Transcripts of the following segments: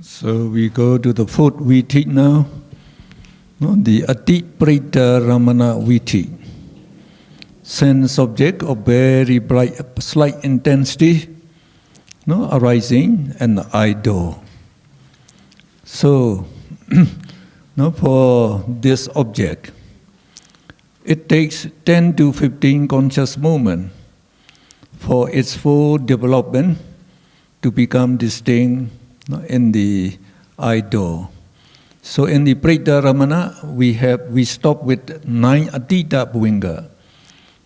So we go to the fourth viti now, no, the Atit Prita Ramana viti. Sense object of very bright, slight intensity, no, arising, and the idol. So, no, for this object, it takes 10 to 15 conscious moments for its full development to become distinct, no, in the idol. So in the Prita Ramana, we stop with 9 Atita Bhuvinga.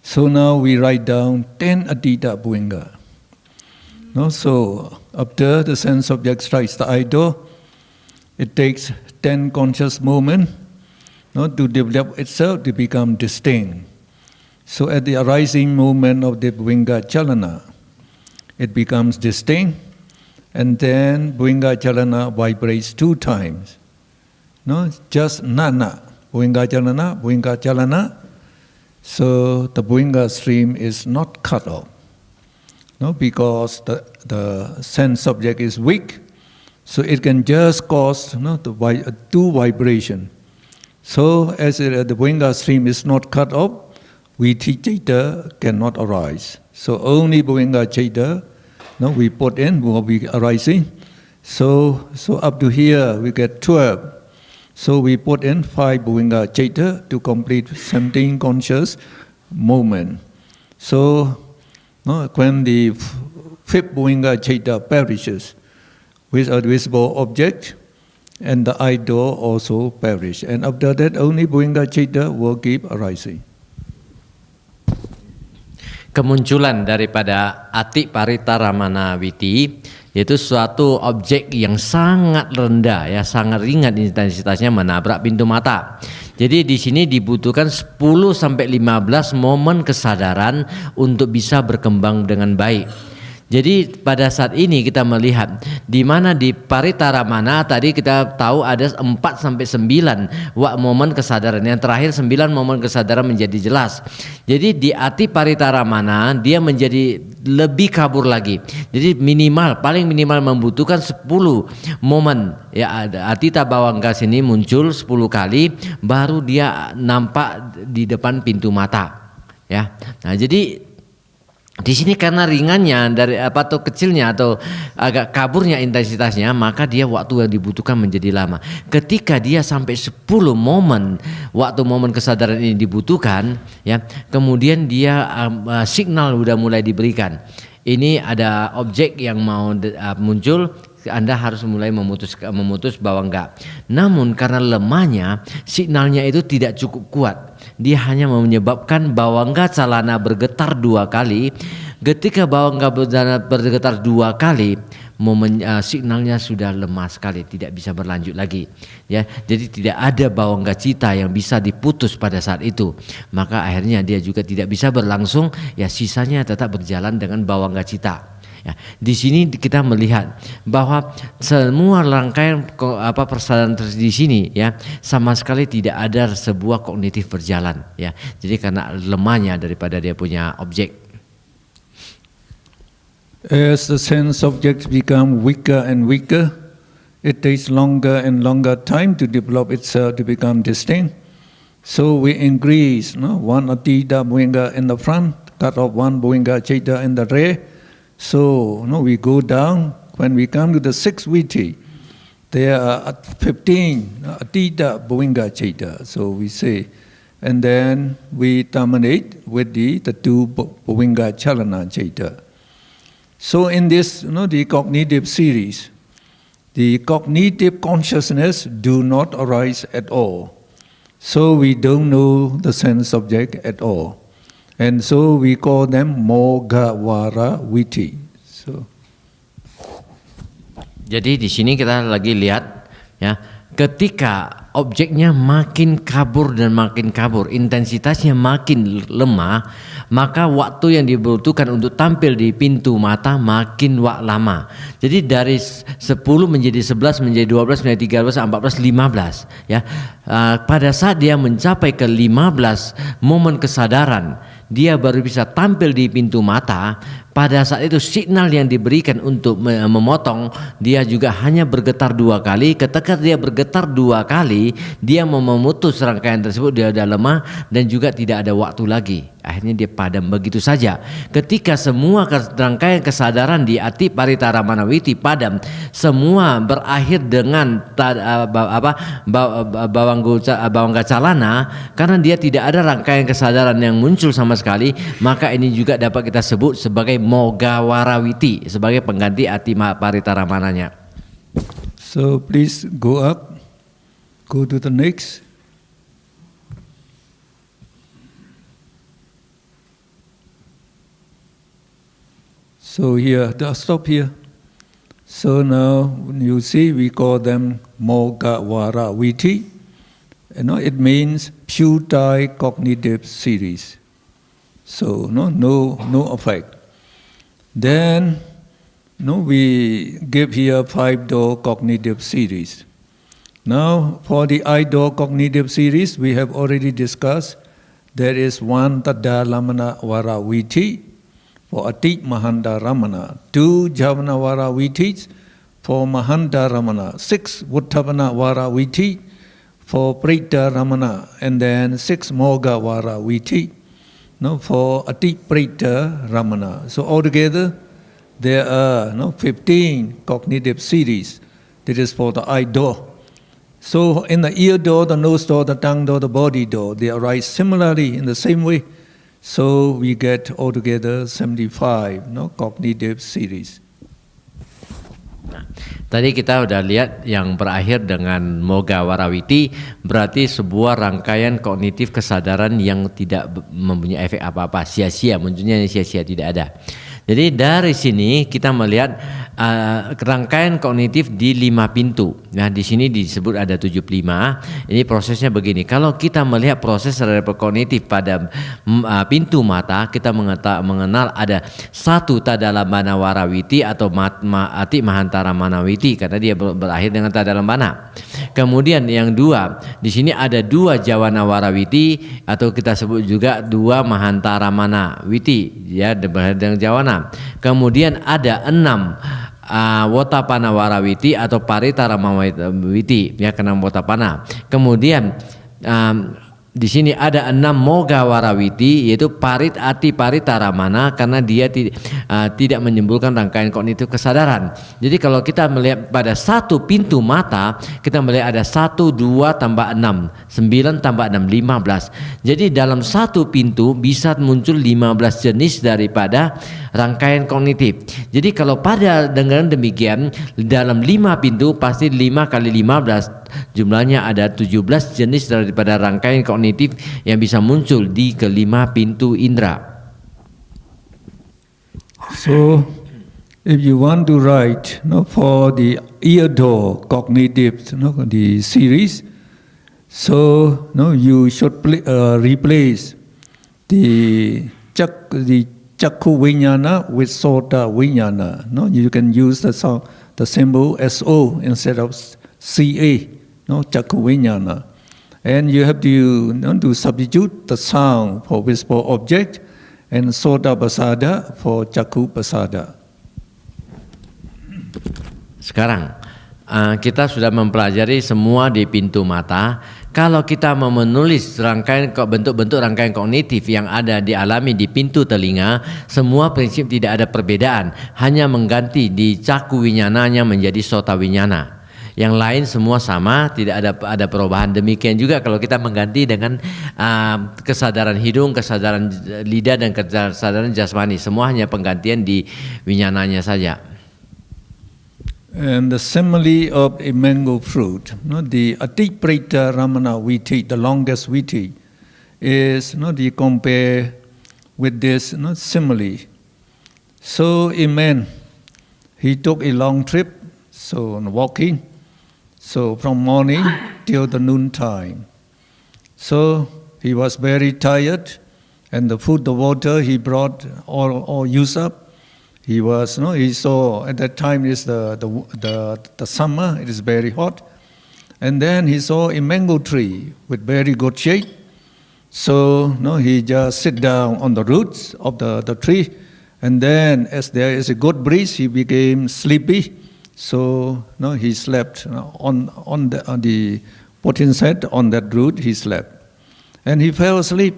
So now we write down 10 Atita Bhuvinga. No, so after the sense object strikes the idol, it takes 10 conscious moments, no, to develop itself to become distinct. So at the arising moment of the Bhuvinga Chalana, it becomes distinct, and then Bhuvinga Chalana vibrates 2 times. No, just Nana, Bhuvinga Chalana. So the Bhuvinga stream is not cut off, no, because the sense subject is weak, so it can just cause, no, the 2 vibration. So as the Bhuvinga stream is not cut off, Viti Chaita cannot arise. So only Bhuvinga Chaita, no, we put in will be arising. So up to here we get 12. So we put in 5 Bhuvinga Chaita to complete 17 conscious moment. So, no, when the 5th Bhuvinga Chaita perishes with a visible object, and the idol also perish. And after that, only Bhuvinga Chaita will keep arising. Kemunculan daripada Ati Parita Ramana Viti, yaitu suatu objek yang sangat rendah, ya, sangat ringan intensitasnya menabrak pintu mata. Jadi di sini dibutuhkan 10 sampai 15 momen kesadaran untuk bisa berkembang dengan baik. Jadi pada saat ini kita melihat di mana di Parita Ramana tadi kita tahu ada 4 sampai 9 momen kesadaran. Yang terakhir 9 momen kesadaran menjadi jelas. Jadi di Ati Parita Ramana dia menjadi lebih kabur lagi. Jadi paling minimal membutuhkan 10 momen, ya, Atita Bawangga sini muncul 10 kali baru dia nampak di depan pintu mata, ya. Nah, jadi di sini karena ringannya dari atau kecilnya atau agak kaburnya intensitasnya, maka dia waktu yang dibutuhkan menjadi lama. Ketika dia sampai 10 momen momen kesadaran ini dibutuhkan, ya, kemudian dia signal udah mulai diberikan. Ini ada objek yang mau muncul, Anda harus mulai memutus bawangga. Namun karena lemahnya signalnya itu tidak cukup kuat. Dia hanya menyebabkan bawangga calana bergetar 2 kali. Ketika bawangga bergetar 2 kali, signalnya sudah lemah sekali, tidak bisa berlanjut lagi. Ya, jadi tidak ada bawangga cita yang bisa diputus pada saat itu. Maka akhirnya dia juga tidak bisa berlangsung. Ya, sisanya tetap berjalan dengan bawangga cita. Ya, di sini kita melihat bahwa semua rangkaian persadaran di sini, ya, sama sekali tidak ada sebuah kognitif berjalan, ya. Jadi karena lemahnya daripada dia punya objek. As the sense objects become weaker and weaker, it takes longer and longer time to develop itself to become distinct. So we increase, no, 1 Atita Bhuvinga in the front, cut off 1 Bhuvinga Chaita in the rear. So, no, we go down. When we come to the 6th viti, there are 15 Atita Bhuvinga Chaita. So we say, and then we terminate with the 2 Bhuvinga Chalana Chaita. So in this, the cognitive series, the cognitive consciousness do not arise at all. So we don't know the sense object at all. And so we call them Mogawara Viti. So. Jadi di sini kita lagi lihat, ya, ketika objeknya makin kabur dan makin kabur, intensitasnya makin lemah, maka waktu yang dibutuhkan untuk tampil di pintu mata makin lama. Jadi dari 10 menjadi 11, menjadi 12, menjadi 13, 14, 15. Ya, pada saat dia mencapai ke 15 momen kesadaran, dia baru bisa tampil di pintu mata, pada saat itu signal yang diberikan untuk memotong dia juga hanya bergetar 2 kali. Ketika dia bergetar 2 kali, dia mau memutus rangkaian tersebut, dia sudah lemah dan juga tidak ada waktu lagi. Akhirnya dia padam begitu saja. Ketika semua rangkaian kesadaran di Ati Parita Ramana Witi padam, semua berakhir dengan Bawangga Calana, karena dia tidak ada rangkaian kesadaran yang muncul sama sekali, maka ini juga dapat kita sebut sebagai Mogawara Witi, sebagai pengganti Ati Parita Ramananya. So please go up, go to the next. So here, stop here. So now you see we call them Mogawara Witi. It means futile cognitive series. So no effect. Then we give here 5-door cognitive series. Now for the I-door cognitive series we have already discussed. There is 1 Tada Lamana Vara Witi for Ati Mahanda Ramana, 2 Javana Vara Vitis for Mahanda Ramana, 6 Vuttavana Vara Viti for Prita Ramana, and then 6 Moga Vara Viti for Ati Prita Ramana. So altogether there are 15 cognitive series. This is for the eye door. So in the ear door, the nose door, the tongue door, the body door, they arise similarly in the same way. So we get altogether 75 cognitive series. Tadi kita udah lihat yang berakhir dengan Mogawara Witi, berarti sebuah rangkaian kognitif kesadaran yang tidak mempunyai efek apa-apa, sia-sia, munculnya sia-sia, tidak ada. Jadi dari sini kita melihat rangkaian kognitif di 5 pintu. Nah di sini disebut ada 75. Ini prosesnya begini. Kalau kita melihat proses dari kognitif pada pintu mata, kita mengenal ada 1 Tadalambana Warawiti atau Ati Mahantara Manawiti, karena dia berakhir dengan Tadalambana. Kemudian yang 2, di sini ada 2 Jawana Warawiti atau kita sebut juga 2 Mahantara Manawiti, ya, berakhir dengan Jawana. Kemudian ada 6 Wotapana Warawiti atau Parita Ramawiti, ya, kena Wotapana. Kemudian di sini ada 6 Moga Warawiti, yaitu Parit Ati Parita Ramana, karena dia tidak menimbulkan rangkaian kognitif kesadaran. Jadi kalau kita melihat pada 1 pintu mata, kita melihat ada 1, 2 tambah 6, 9 tambah 6, 15. Jadi dalam 1 pintu bisa muncul 15 jenis daripada rangkaian kognitif. Jadi kalau pada dengan demikian, dalam 5 pintu pasti 5 kali 15, jumlahnya ada 17 jenis daripada rangkaian kognitif yang bisa muncul di ke-5 pintu indera. So, if you want to write for the ear door cognitive the series, so you should replace the Chakku Vinyana with Sota Vinyana. You can use the symbol SO instead of CA. Chakku Vinyana, and you have to substitute the sound for visible object and Sota Pasada for Chakku Pasada. Sekarang kita sudah mempelajari semua di pintu mata. Kalau kita mau menulis rangkaian bentuk-bentuk rangkaian kognitif yang ada dialami di pintu telinga, semua prinsip tidak ada perbedaan, hanya mengganti di Chakku Winyananya menjadi Sota Winyana. Yang lain semua sama, tidak ada perubahan. Demikian juga kalau kita mengganti dengan kesadaran hidung, kesadaran lidah, dan kesadaran jasmani, semua hanya penggantian di winyananya saja. And the simile of a mango fruit, the Atiprita Ramana Viti, the longest Viti, is the compare with this simile. So a man, he took a long trip, so walking. So from morning till the noon time. So he was very tired, and the food, the water he brought all used up. He saw at that time is the summer, it is very hot. And then he saw a mango tree with very good shade. So he just sit down on the roots of the tree, And then, as there is a good breeze, he became sleepy. So no, he slept on the put his head on that root. He slept, and he fell asleep.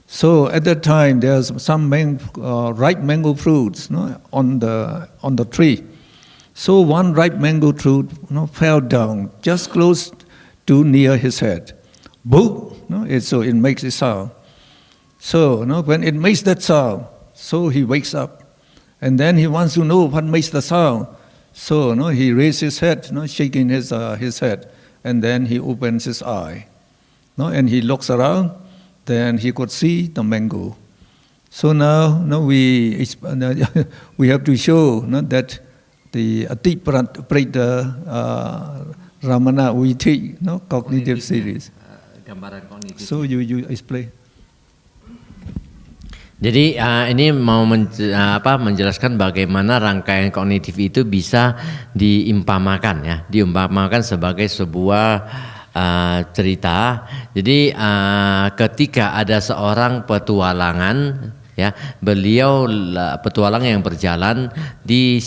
So at that time, there's some ripe mango fruits on the tree. So one ripe mango fruit fell down just close to near his head. Boom! So it makes a sound. So when it makes that sound, so he wakes up, and then he wants to know what makes the sound. So he raises his head, shaking his head, and then he opens his eye, and he looks around. Then he could see the mango. So now we have to show that the Ati-Parita Ramana we teach cognitive series. Gambaran kognitif. So you explain. Jadi ini mau menjelaskan bagaimana rangkaian kognitif itu bisa diumpamakan ya, diumpamakan sebagai sebuah cerita. Jadi ketika ada seorang petualangan ya, beliau petualang yang berjalan di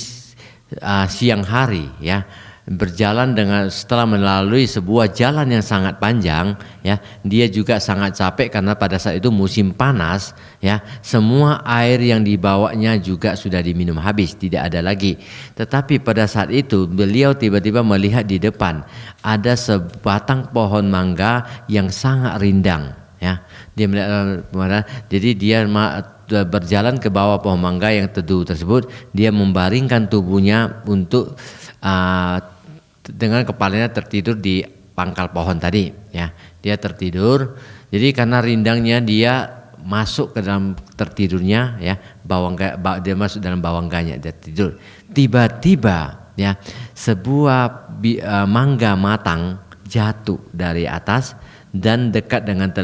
siang hari ya, berjalan setelah melalui sebuah jalan yang sangat panjang ya, dia juga sangat capek karena pada saat itu musim panas ya, semua air yang dibawanya juga sudah diminum habis, tidak ada lagi. Tetapi pada saat itu beliau tiba-tiba melihat di depan ada sebatang pohon mangga yang sangat rindang ya. Dia melihat, jadi dia berjalan ke bawah pohon mangga yang teduh tersebut, dia membaringkan tubuhnya untuk dengan kepalanya tertidur di pangkal pohon tadi ya. Dia tertidur, jadi karena rindangnya dia masuk ke dalam tertidurnya ya, dia masuk dalam bawangganya, dia tidur. Tiba-tiba ya, sebuah mangga matang jatuh dari atas dan dekat dengan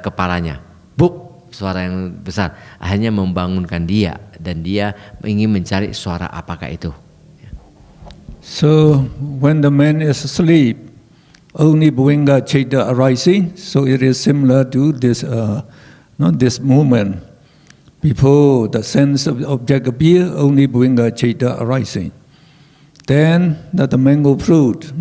kepalanya. Buk, suara yang besar akhirnya membangunkan dia, dan dia ingin mencari suara apakah itu. So when the man is asleep, only Bhuvinga Chaita arising. So it is similar to this, this movement. Before the sense of object appear, only Bhuvinga Chaita arising. Then the mango fruit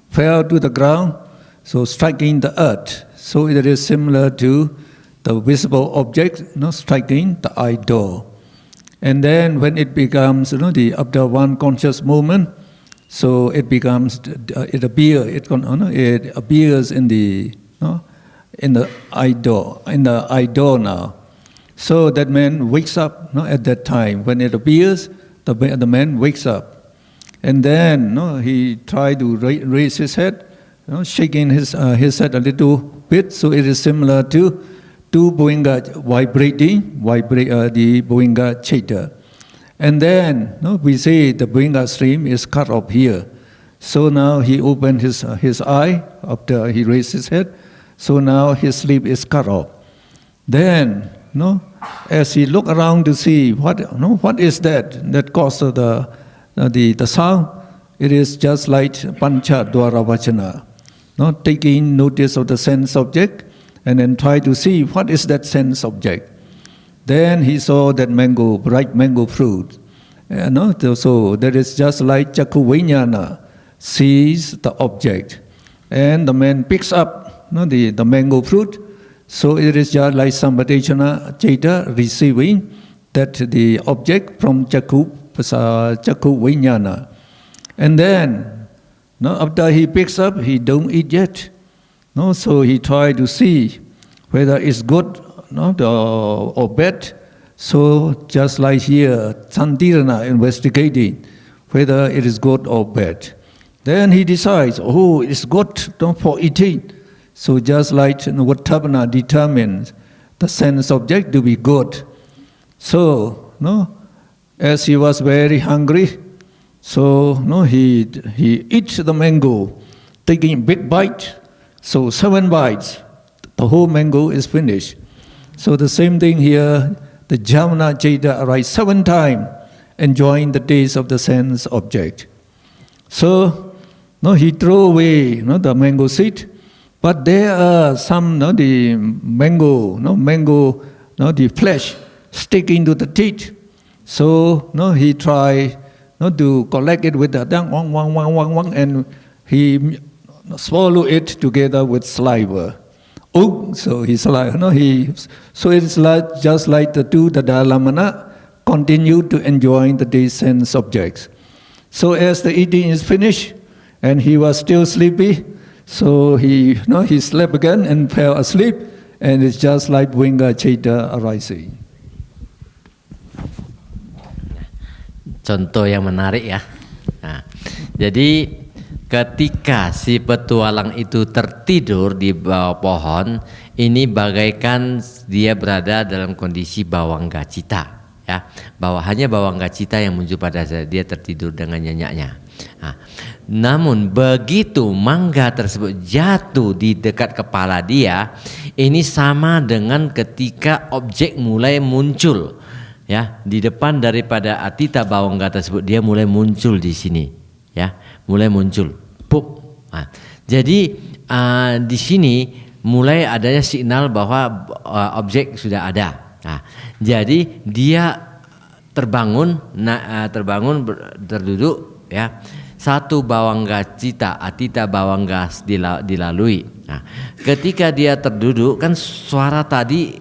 fell to the ground, so striking the earth. So it is similar to the visible object striking the eye door. And then when it becomes after one conscious movement, so it becomes, it appears in the eye door now. So that man wakes up at that time. When it appears, the man wakes up. And then he tried to raise his head, shaking his head a little bit. So it is similar to Bhuvinga vibrating, the Bhuvinga Chaita. And then we say the Bhuvinga stream is cut off here. So now he opened his eye after he raised his head. So now his sleep is cut off. Then as he looked around to see what is that caused the sound, it is just like Pancha Dwara Vachana, taking notice of the sense object and then try to see what is that sense object. Then he saw that ripe mango fruit. So that is just like Chakku Vijnana sees the object. And the man picks up the mango fruit. So it is just like Sampadechana Chaita receiving that the object from Chakku Vijnana. And then after he picks up, he don't eat yet. So he tried to see whether it's good or bad. So just like here, Santirana investigating whether it is good or bad. Then he decides, it's good for eating. So just like Vattabana determines the sense object to be good. So as he was very hungry, so he eats the mango, taking a big bite. So 7 bites, the whole mango is finished. So the same thing here, the Javana Chaita arises 7 times, enjoying the taste of the sense object. So he threw away the mango seed, but there are some the mango, the flesh sticking to the teeth. So no, he tried no to collect it with the tongue, wang, and he swallow it together with saliva. Oh, so he's like no, so it's like just like the two the Dalamana continue to enjoy the day's sense objects. So as the eating is finished, and he was still sleepy, so he slept again and fell asleep, and it's just like Vinga Chaita arising. Contoh yang menarik ya. Nah, jadi ketika si petualang itu tertidur di bawah pohon, ini bagaikan dia berada dalam kondisi bawangga cita. Ya, hanya bawangga cita yang muncul pada saat dia tertidur dengan nyenyaknya. Nah, namun begitu mangga tersebut jatuh di dekat kepala dia, ini sama dengan ketika objek mulai muncul, ya, di depan daripada atita bawangga tersebut, dia mulai muncul di sini, ya, mulai muncul, pup. Nah, jadi di sini mulai adanya signal bahwa objek sudah ada. Nah, jadi dia terbangun, terduduk, ya. Satu bawangga cita, atita bawangga dilalui. Nah, ketika dia terduduk, kan suara tadi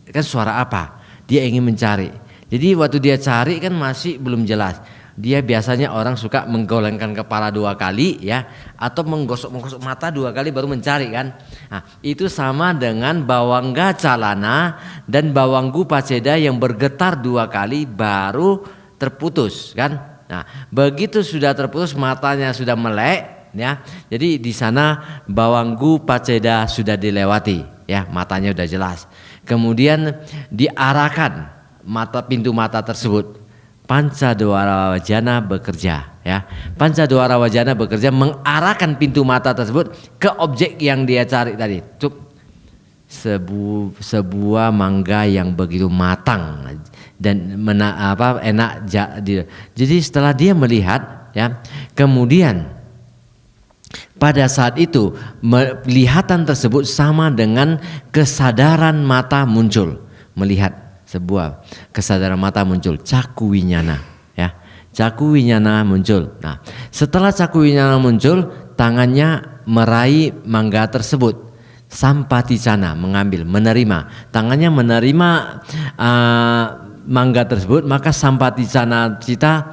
kan suara apa? Dia ingin mencari. Jadi waktu dia cari kan masih belum jelas. Dia biasanya orang suka menggolengkan kepala 2 kali, ya, atau menggosok mata 2 kali baru mencari kan. Nah, itu sama dengan bawangga calana dan bawanggu paceda yang bergetar 2 kali baru terputus kan. Nah, begitu sudah terputus, matanya sudah melek, ya. Jadi di sana bawanggu paceda sudah dilewati, ya, matanya sudah jelas. Kemudian diarahkan pintu mata tersebut. Pancadwara wajana bekerja, ya. Pancadwara wajana bekerja mengarahkan pintu mata tersebut ke objek yang dia cari tadi. Sebuah mangga yang begitu matang dan enak. Jadi setelah dia melihat, ya, kemudian pada saat itu penglihatan tersebut sama dengan kesadaran mata muncul, melihat. Sebuah kesadaran mata muncul, caku winyana, ya, caku winyana muncul. Nah, setelah caku winyana muncul, tangannya meraih mangga tersebut, sampaticana, mengambil, menerima, tangannya menerima mangga tersebut, maka sampaticana cita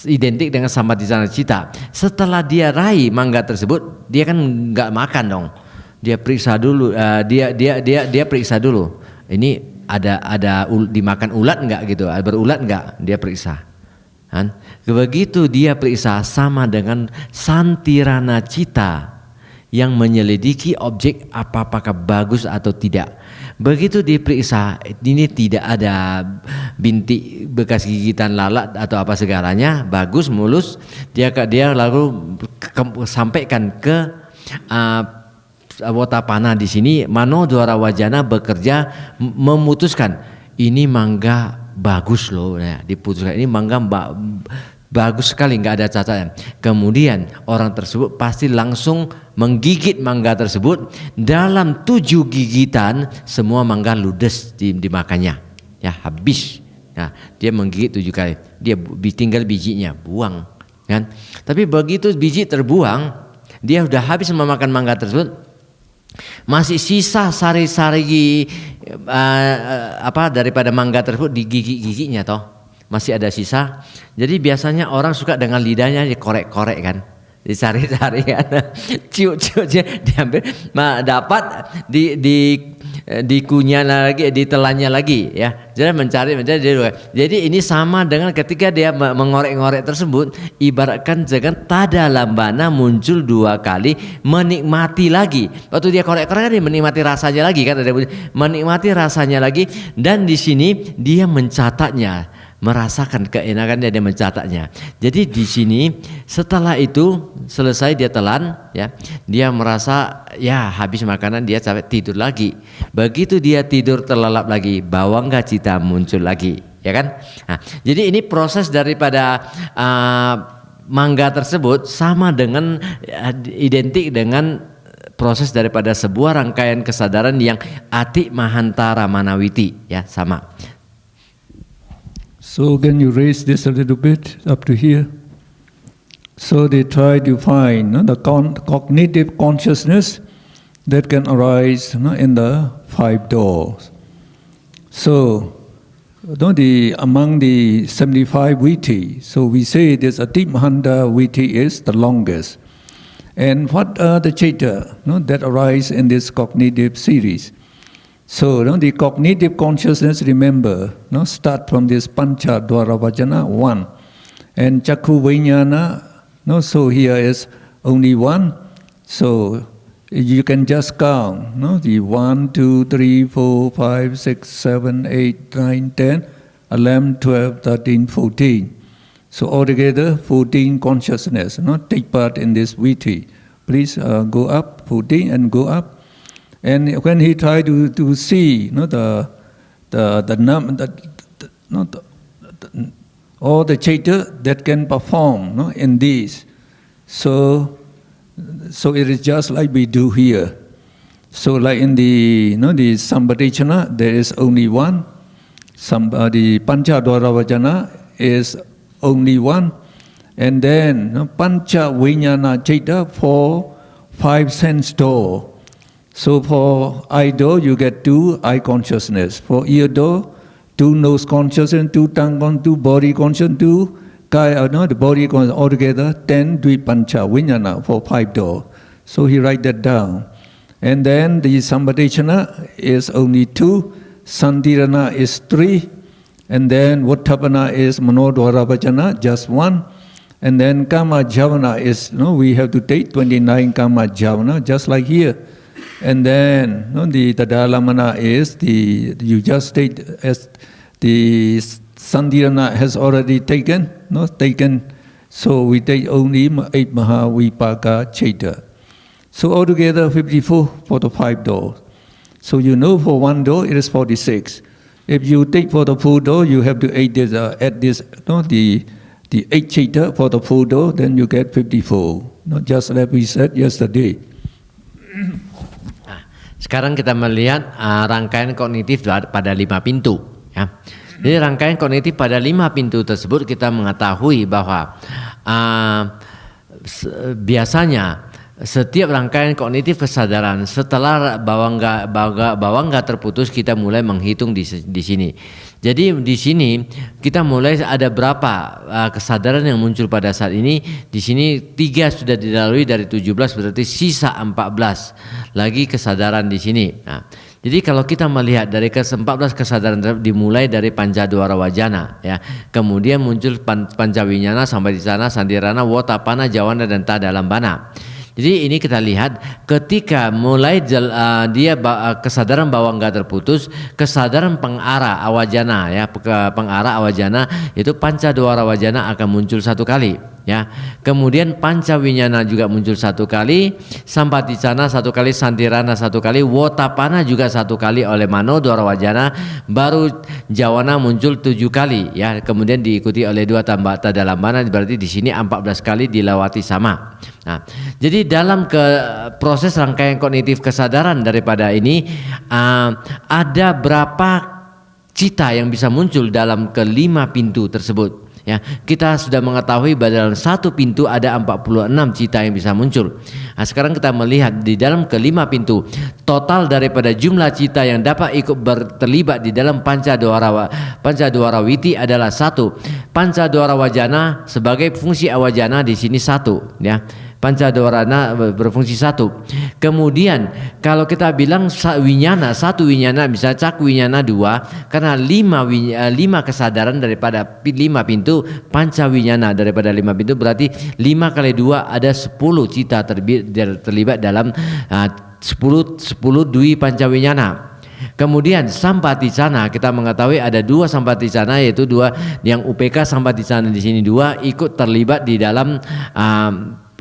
identik dengan sampaticana cita. Setelah dia raih mangga tersebut, dia kan nggak makan dong, dia periksa dulu, dia periksa dulu, ini ada dimakan ulat enggak gitu, berulat enggak, dia periksa kan. Begitu dia periksa, sama dengan santirana cita yang menyelidiki objek apakah bagus atau tidak. Begitu diperiksa, ini tidak ada bintik bekas gigitan lalat atau apa segalanya, bagus, mulus, dia lalu sampaikan ke Wotapana di sini, Mano Dwara Wajana bekerja memutuskan ini mangga bagus loh, ya, diputuskan ini mangga bagus sekali, nggak ada cacatnya. Kemudian orang tersebut pasti langsung menggigit mangga tersebut. Dalam 7 gigitan semua mangga ludes dimakannya, ya, habis. Nah, dia menggigit 7 kali, dia tinggal bijinya, buang kan. Tapi begitu biji terbuang, dia sudah habis memakan mangga tersebut. Masih sisa sari-sari daripada mangga tersebut di gigi-giginya toh. Masih ada sisa. Jadi biasanya orang suka dengan lidahnya dikorek-korek kan. Dicari-cari kan. Ciuk-ciuk diambil, dapat dikunyah lagi, ditelannya lagi, ya. Jadi mencari. Jadi ini sama dengan ketika dia mengorek-ngorek tersebut, ibaratkan jangan tada lambana muncul 2 kali, menikmati lagi. Waktu dia korek-korek kan dia menikmati rasanya lagi kan, menikmati rasanya lagi, dan di sini dia mencatatnya, merasakan keenakannya, dia mencatatnya. Jadi di sini setelah itu selesai dia telan, ya, dia merasa ya habis makanan, dia capek, tidur lagi. Begitu dia tidur terlelap lagi, bawangga cita muncul lagi, ya kan. Nah, jadi ini proses daripada mangga tersebut sama dengan identik dengan proses daripada sebuah rangkaian kesadaran yang ati mahantara manawiti, ya, sama. So can you raise this a little bit up to here? So they try to find the cognitive consciousness that can arise in the 5 doors. So among the 75 viti, so we say this Atimahanda viti is the longest. And what are the chaita that arise in this cognitive series? So the cognitive consciousness, remember, start from this Pancha Dwara Vajana 1. And Chakku Vijnana, so here is only 1. So you can just count, the 1, 2, 3, 4, 5, 6, 7, 8, 9, 10, 11, 12, 13, 14. So altogether 14 consciousness, take part in this viti. Please go up, 14 and go up. And when he tried to see all the chaita that can perform in these, so it is just like we do here. So like in the the Sambadhichana, there is only 1. The Pancha Dwara Vajana is only 1. And then Pancha Vijnana Chaita for 5 sense door. So for eye door, you get 2 eye consciousness. For ear door, 2 nose consciousness, 2 tongue consciousness, 2 body consciousness, 2 the body consciousness, altogether 10 Dvipancha Vijnana for 5 door. So he write that down. And then the Sambadhichana is only 2, Santirana is 3, and then Vattapana is Manodwara Vajana, just 1. And then Kama Javana is, we have to take 29 Kama Javana, just like here. And then the Tadalamana is you just take as the Sandirana has already taken, so we take only 8 Mahavipaka Chaita. So altogether 54 for the 5 doors. So for 1 door it is 46. If you take for the full door, you have to add this, the 8 chaita for the full door, then you get 54. Not just like we said yesterday. Sekarang kita melihat rangkaian kognitif pada 5 pintu. Ya. Jadi rangkaian kognitif pada 5 pintu tersebut kita mengetahui bahwa biasanya setiap rangkaian kognitif kesadaran setelah bawangga terputus, kita mulai menghitung di sini. Jadi di sini kita mulai ada berapa kesadaran yang muncul pada saat ini. Di sini 3 sudah dilalui dari 17, berarti sisa 14 lagi kesadaran di sini. Nah, jadi kalau kita melihat dari ke-14 kesadaran dimulai dari Pancadwara Wajana, ya, kemudian muncul Pancawinyana sampai di sana Sandirana, Wotapana, Jawana dan Tadalambana. Jadi ini kita lihat ketika mulai kesadaran bawangga terputus, kesadaran pengarah awajana, ya, pengarah awajana itu Pancadwara Wajana akan muncul 1 kali, ya. Kemudian Pancawinyana juga muncul 1 kali, Sampaticana 1 kali, Santirana 1 kali, Wotapana juga 1 kali oleh Manodwara Wajana, baru Jawana muncul 7 kali, ya. Kemudian diikuti oleh 2 tambah Tadalambana, berarti di sini 14 kali dilewati sama. Nah, jadi dalam proses rangkaian kognitif kesadaran daripada ini ada berapa cita yang bisa muncul dalam ke-5 pintu tersebut. Ya, kita sudah mengetahui bahwa dalam 1 pintu ada 46 cita yang bisa muncul. Nah, sekarang kita melihat di dalam ke-5 pintu, total daripada jumlah cita yang dapat ikut terlibat di dalam Pancadwara Witi adalah 1. Pancadwara Wajana sebagai fungsi awajana di sini 1, ya. Pancadwarana berfungsi 1. Kemudian kalau kita bilang winyana, 1 winyana, misalnya Cak winyana 2, karena 5 kesadaran daripada 5 pintu, Panca winyana daripada 5 pintu, berarti 5 kali 2 ada 10 cita terlibat dalam 10 Dwi Pancawinyana. Kemudian Sampaticana, kita mengetahui ada 2 Sampaticana, yaitu 2 yang UPK Sampaticana di sini 2 ikut terlibat di dalam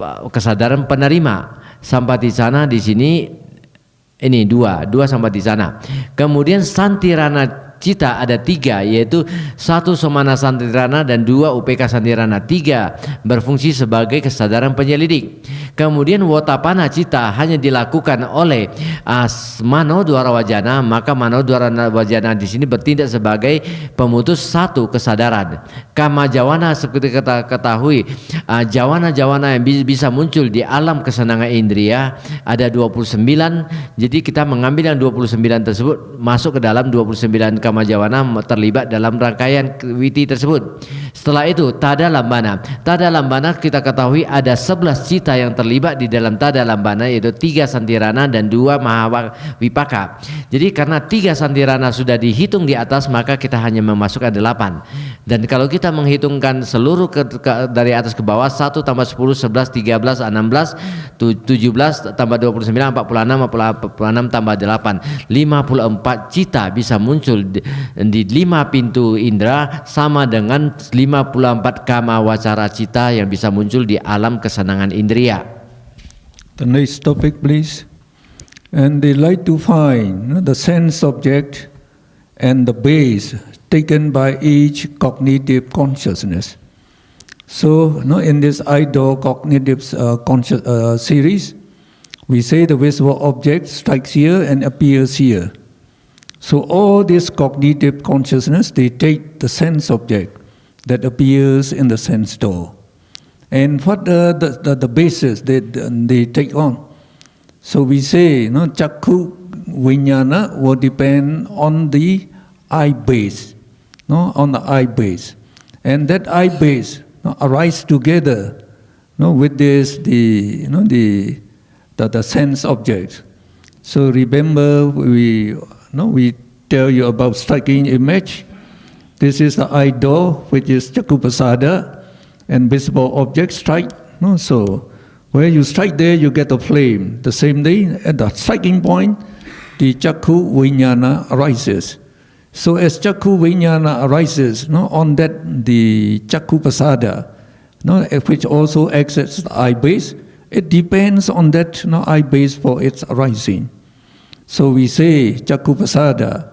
kesadaran penerima. Sampaticana di sini ini 2 Sampaticana. Kemudian Santirana cita ada 3, yaitu 1 somana santirana dan 2 upeka santirana. 3 berfungsi sebagai kesadaran penyelidik. Kemudian wotapana cita hanya dilakukan oleh mano dwara wajana, maka mano dwara wajana di sini bertindak sebagai pemutus 1 kesadaran. Kama jawana seperti kita ketahui, jawana-jawana yang bisa muncul di alam kesenangan indria ada 29. Jadi kita mengambil yang 29 tersebut masuk ke dalam 29 kama jawana, terlibat dalam rangkaian witi tersebut. Setelah itu tada lambana. Tada lambana kita ketahui ada 11 cita yang terlibat di dalam tada lambana, yaitu 3 santirana dan 2 mahawipaka. Jadi karena 3 santirana sudah dihitung di atas, maka kita hanya memasukkan 8. Dan kalau kita menghitungkan seluruh dari atas ke bawah, 1 tambah 10, 11, 13, 16, 17 tambah 29, 46, 46 tambah 8, 54 cita bisa muncul di 5 pintu indera, sama dengan 54 kama wacara cita yang bisa muncul di alam kesenangan indria. The next topic, please. And they like to find the sense object and the base taken by each cognitive consciousness. So, in this IDO cognitive series, we say the visible object strikes here and appears here. So all this cognitive consciousness, they take the sense object that appears in the sense door. And what the basis they take on? So we say, Chakku Vijnana will depend on the eye base, on the eye base. And that eye base arise together with this, the sense object. So remember, we tell you about striking image. This is the eye door, which is Chakupasada, and visible object strike. So where you strike there, you get a flame. The same day, at the striking point, the Chakku Vijnana arises. So as Chakku Vijnana arises, on that the Chakupasada, which also acts as the eye base, it depends on that eye base for its arising. So we say Chakupasada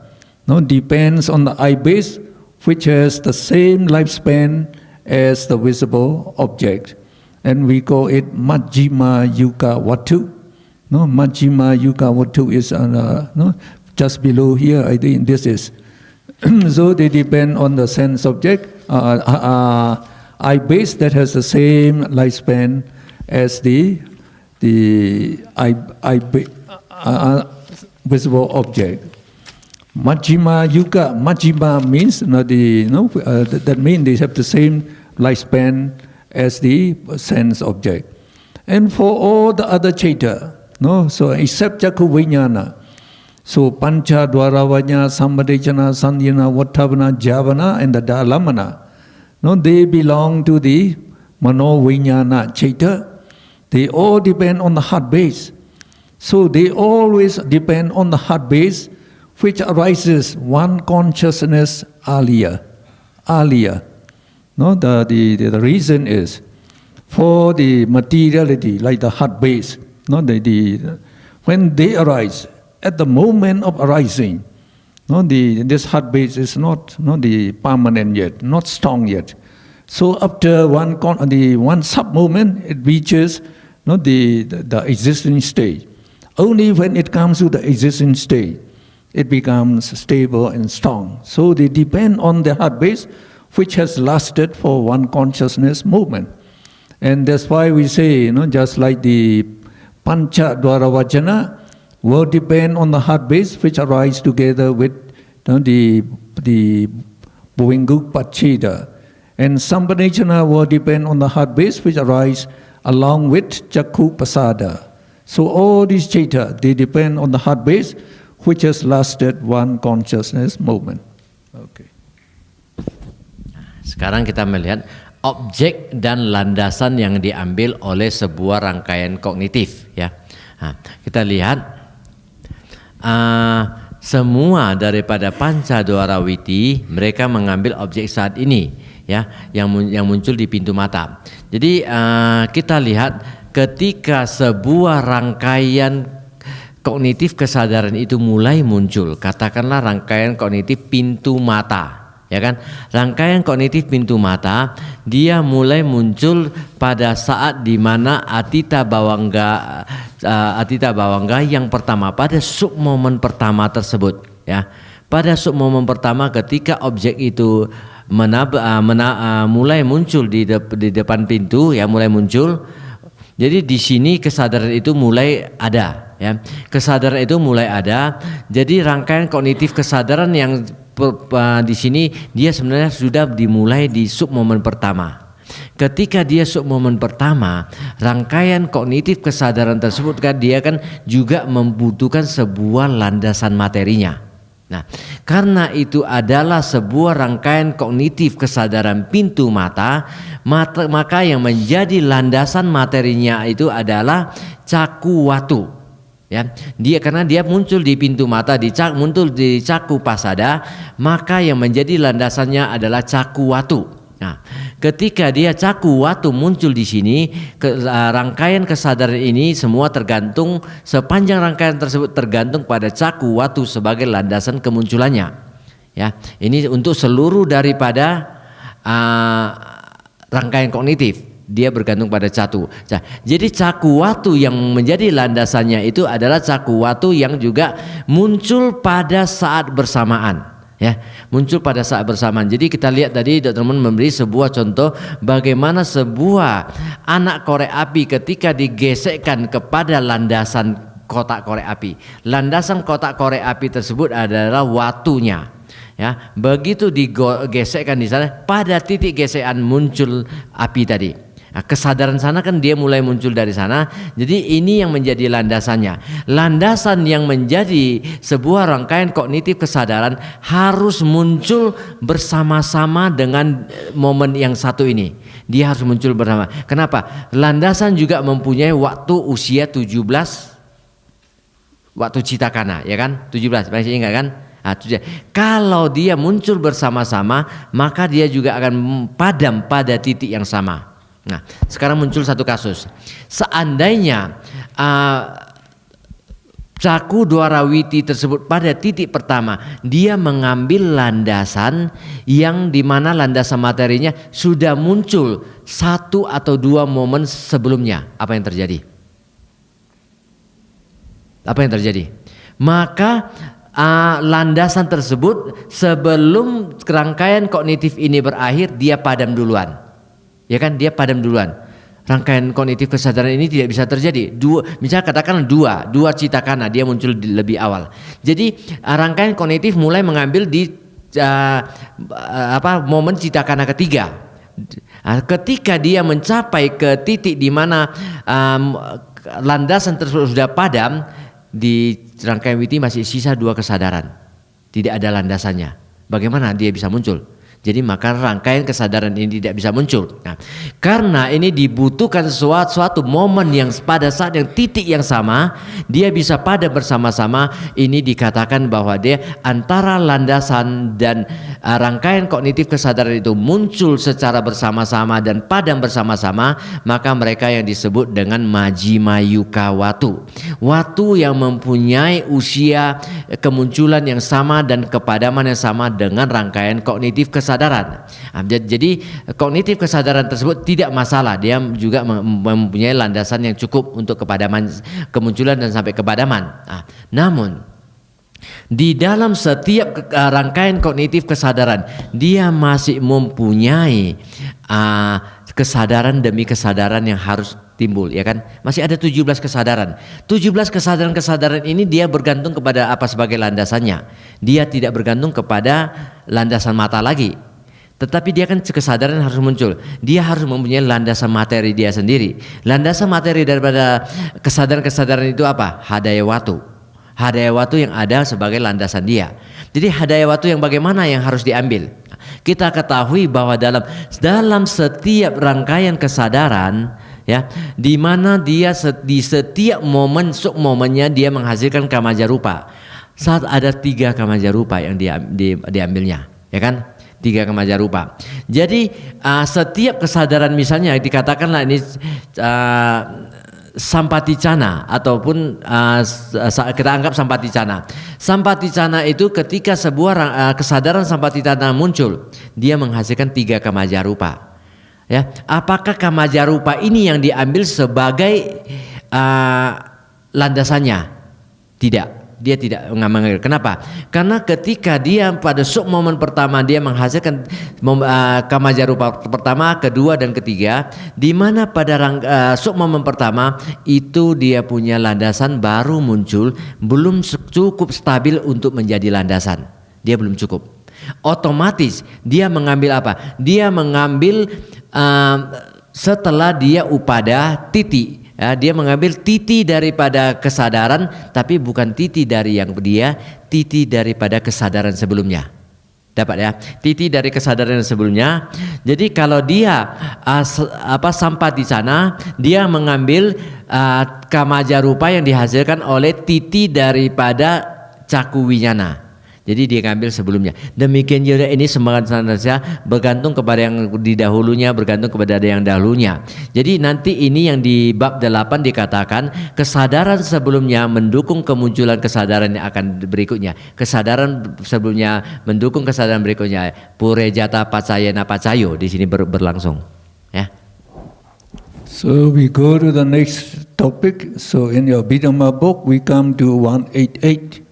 depends on the eye base, which has the same lifespan as the visible object. And we call it Majjhima Yuka Vatu. Majjhima Yuka Vatu is just below here, I think this is. So they depend on the sense object, eye base that has the same lifespan as the visible object. Majjhima Yuka, Majjhima means that means they have the same lifespan as the sense object. And for all the other chaita, so except Chakku Vijnana, so Pancha, Dwaravanya, Sammadechana, Sandhyana, Vattavana, Javana, and the Dalamana, they belong to the Mano Vijnana chaita. They all depend on the heart base. So they always depend on the heart base, which arises one consciousness earlier. The reason is for the materiality, like the heart base, when they arise, at the moment of arising, this heart base is not the permanent yet, not strong yet. So after one sub-moment, it reaches the existing state. Only when it comes to the existing state, it becomes stable and strong. So they depend on the heart base, which has lasted for one consciousness movement. And that's why we say, just like the Pancha Dwaravajana will depend on the heart base, which arise together with the Bhuvingu Pachida. And Sampanechana will depend on the heart base, which arise along with Chakku Pasada. So all these chaita, they depend on the heart base, which has lasted one consciousness moment. Okay. Sekarang kita melihat objek dan landasan yang diambil oleh sebuah rangkaian kognitif, ya. Nah, kita lihat semua daripada panca dwarawiti mereka mengambil objek saat ini, ya, yang muncul di pintu mata. Jadi kita lihat ketika sebuah rangkaian kognitif kesadaran itu mulai muncul, katakanlah rangkaian kognitif pintu mata, ya kan? Rangkaian kognitif pintu mata dia mulai muncul pada saat di mana atita bawangga yang pertama, pada submomen pertama tersebut, ya. Pada submomen pertama ketika objek itu mulai muncul di depan pintu, ya, mulai muncul. Jadi di sini kesadaran itu mulai ada, ya. Kesadaran itu mulai ada. Jadi rangkaian kognitif kesadaran yang di sini dia sebenarnya sudah dimulai di submomen pertama. Ketika dia submomen pertama, rangkaian kognitif kesadaran tersebut kan dia kan juga membutuhkan sebuah landasan materinya. Nah, karena itu adalah sebuah rangkaian kognitif kesadaran pintu mata, maka yang menjadi landasan materinya itu adalah caku watu. Ya, karena dia muncul di pintu mata, muncul di caku pasada, maka yang menjadi landasannya adalah caku watu. Nah, ketika dia caku watu muncul di sini, rangkaian kesadaran ini semua tergantung, sepanjang rangkaian tersebut tergantung pada caku watu sebagai landasan kemunculannya. Ya, ini untuk seluruh daripada rangkaian kognitif, dia bergantung pada catu. Jadi caku watu yang menjadi landasannya itu adalah caku watu yang juga muncul pada saat bersamaan. Ya, muncul pada saat bersamaan. Jadi kita lihat tadi Dr. Mun memberi sebuah contoh bagaimana sebuah anak korek api ketika digesekkan kepada landasan kotak korek api. Landasan kotak korek api tersebut adalah watunya. Ya, begitu digesekkan di sana, pada titik gesekan muncul api tadi. Nah, kesadaran sana kan dia mulai muncul dari sana. Jadi ini yang menjadi landasannya. Landasan yang menjadi sebuah rangkaian kognitif kesadaran harus muncul bersama-sama dengan momen yang satu ini. Dia harus muncul bersama. Kenapa? Landasan juga mempunyai waktu usia 17 waktu citakana, ya kan? 17, masih ingat kan? Nah, kalau dia muncul bersama-sama, maka dia juga akan padam pada titik yang sama. Nah, sekarang muncul satu kasus. Seandainya caku dwarawiti tersebut pada titik pertama dia mengambil landasan yang dimana landasan materinya sudah muncul 1 atau 2 momen sebelumnya, apa yang terjadi? Apa yang terjadi? Maka landasan tersebut sebelum rangkaian kognitif ini berakhir dia padam duluan. Ya kan, dia padam duluan. Rangkaian kognitif kesadaran ini tidak bisa terjadi. Misalnya katakan dua citakana dia muncul lebih awal. Jadi rangkaian kognitif mulai mengambil di momen citakana ketiga. Ketika dia mencapai ke titik di mana landasan tersebut sudah padam, di rangkaian witi masih sisa 2 kesadaran. Tidak ada landasannya. Bagaimana dia bisa muncul? Jadi maka rangkaian kesadaran ini tidak bisa muncul. Nah, karena ini dibutuhkan suatu momen yang pada saat yang titik yang sama dia bisa pada bersama-sama. Ini dikatakan bahwa dia antara landasan dan rangkaian kognitif kesadaran itu muncul secara bersama-sama dan padam bersama-sama, maka mereka yang disebut dengan majima yuka watu. Watu yang mempunyai usia kemunculan yang sama dan kepadaman yang sama dengan rangkaian kognitif kesadaran. Jadi kognitif kesadaran tersebut tidak masalah, dia juga mempunyai landasan yang cukup untuk kepadaman, kemunculan dan sampai kepadaman. Namun di dalam setiap rangkaian kognitif kesadaran dia masih mempunyai kesadaran demi kesadaran yang harus timbul, ya kan? Masih ada 17 kesadaran. 17 kesadaran ini dia bergantung kepada apa sebagai landasannya. Dia tidak bergantung kepada landasan mata lagi. Tetapi dia kan kesadaran harus muncul. Dia harus mempunyai landasan materi dia sendiri. Landasan materi daripada kesadaran-kesadaran itu apa? Hadaya watu. Hadaya watu yang ada sebagai landasan dia. Jadi hadaya watu yang bagaimana yang harus diambil? Kita ketahui bahwa dalam setiap rangkaian kesadaran, ya, di mana dia di setiap momen momennya dia menghasilkan kamajarupa. Saat ada 3 kamajarupa yang diambilnya, ya kan? 3 kamajarupa. Jadi setiap kesadaran misalnya dikatakanlah ini sampaticana ataupun kita anggap sampaticana. Sampaticana itu ketika sebuah kesadaran sampaticana muncul, dia menghasilkan 3 kamajarupa. Ya, apakah kamajarupa ini yang diambil sebagai landasannya? Tidak. Dia tidak mengambil. Kenapa? Karena ketika dia pada sub momen pertama dia menghasilkan kamajarupa pertama, kedua dan ketiga, di mana pada sub momen pertama itu dia punya landasan baru muncul, belum cukup stabil untuk menjadi landasan. Dia belum cukup. Otomatis dia mengambil apa? Dia mengambil setelah dia upada titi. Ya, dia mengambil titi daripada kesadaran, tapi bukan titi dari yang dia, titi daripada kesadaran sebelumnya. Dapat ya, titi dari kesadaran sebelumnya. Jadi kalau dia sampai di sana, dia mengambil kamajarupa yang dihasilkan oleh titi daripada caku winyana. Jadi dia ngambil sebelumnya. Demikian juga ini sebenarnya bergantung kepada yang di dahulunya, bergantung kepada yang dahulunya. Jadi nanti ini yang di bab 8 dikatakan kesadaran sebelumnya mendukung kemunculan kesadaran yang akan berikutnya. Kesadaran sebelumnya mendukung kesadaran berikutnya. Purejata pacayana pacayo di sini berlangsung. Ya. So we go to the next topic. So in your Bidama book we come to 188.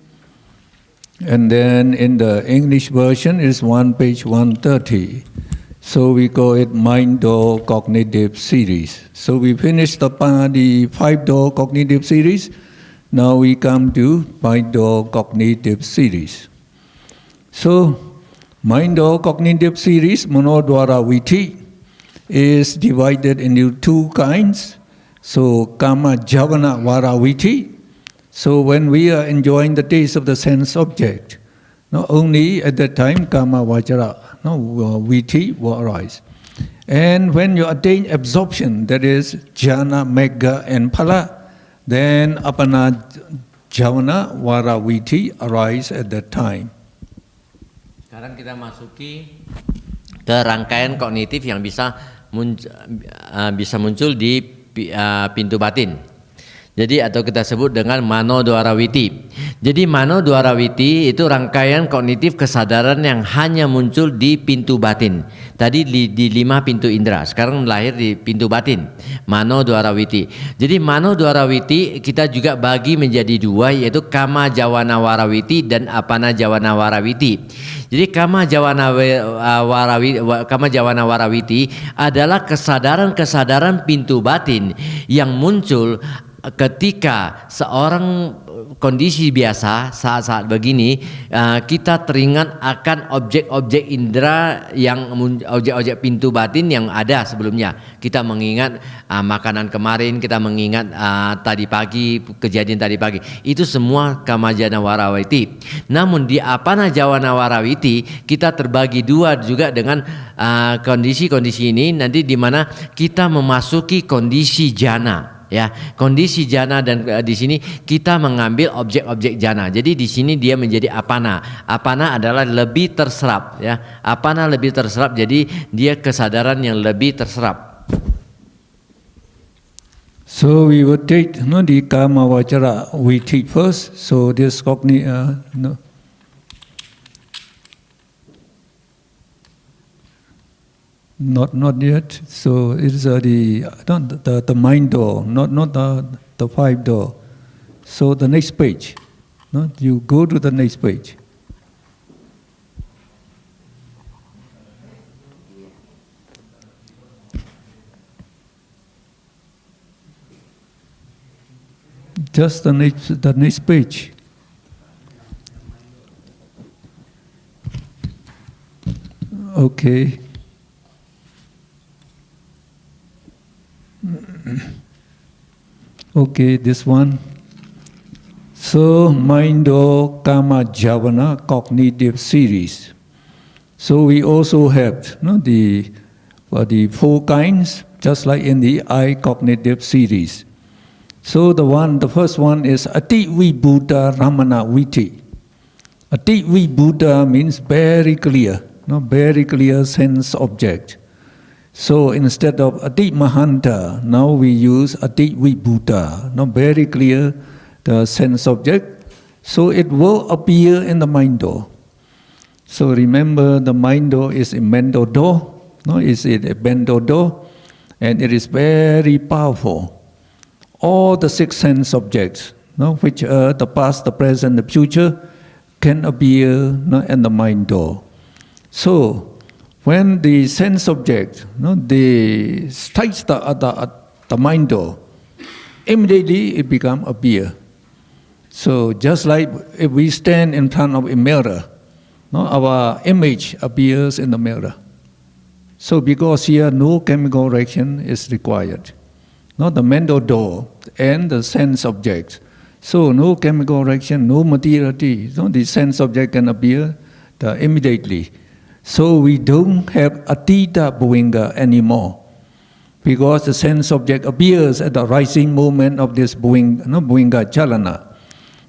And then in the English version is page 130. So we call it mind door cognitive series. So we finished the 5 door cognitive series. Now we come to mind door cognitive series. So mind door cognitive series, Manodwara Viti, is divided into 2 kinds. So Kama Javana Vara Viti. So when we are enjoying the taste of the sense object, not only at that time kama vajara, viti will arise. And when you attain absorption, that is jhana, megha and phala, then apana javana vara viti arise at that time. Sekarang kita masuki ke rangkaian kognitif yang bisa muncul di pintu batin. Jadi atau kita sebut dengan manodwarawiti. Jadi manodwarawiti itu rangkaian kognitif kesadaran yang hanya muncul di pintu batin. Tadi di 5 pintu indera, sekarang lahir di pintu batin. Manodwarawiti. Jadi manodwarawiti kita juga bagi menjadi 2, yaitu kama jawana warawiti dan apana jawana warawiti. Jadi kama jawana warawiti adalah kesadaran-kesadaran pintu batin yang muncul ketika seorang kondisi biasa saat-saat begini kita teringat akan objek-objek indera yang objek-objek pintu batin yang ada sebelumnya. Kita mengingat makanan kemarin, kita mengingat tadi pagi, kejadian tadi pagi. Itu semua kamajana warawiti. Namun di apana jawana warawiti kita terbagi 2 juga dengan kondisi-kondisi ini nanti di mana kita memasuki kondisi jana. Ya, kondisi jana dan di sini kita mengambil objek-objek jana. Jadi di sini dia menjadi apana. Apana adalah lebih terserap, ya. Apana lebih terserap, jadi dia kesadaran yang lebih terserap. So we will take the kama vajara we take first. So this Not yet. So it is the mind door, not the 5 door. So the next page. No, you go to the next page. Just the next page. Okay. Okay, this one. So, Mindo Kama Javana cognitive series. So we also have the 4 kinds, just like in the I cognitive series. So the first one is Ati Vibhuta Ramana Viti. Ati Vibhuta means very clear, very clear sense object. So instead of Ati Mahanta, now we use Ati Vibhuta. Now very clear the sense object. So it will appear in the mind door. So remember the mind door is a mendo door. No, is it a bendo door? And it is very powerful. All the six sense objects, no, which are the past, the present, the future, can appear, no, in the mind door. So when the sense object, no, they strikes the mind door, immediately it become appear. So just like if we stand in front of a mirror, no, our image appears in the mirror. So because here no chemical reaction is required, no, the mental door and the sense object. So no chemical reaction, no materiality, no, the sense object can appear immediately. So we don't have Atita Bhuvinga anymore, because the sense object appears at the rising moment of this Bhuvinga Chalana.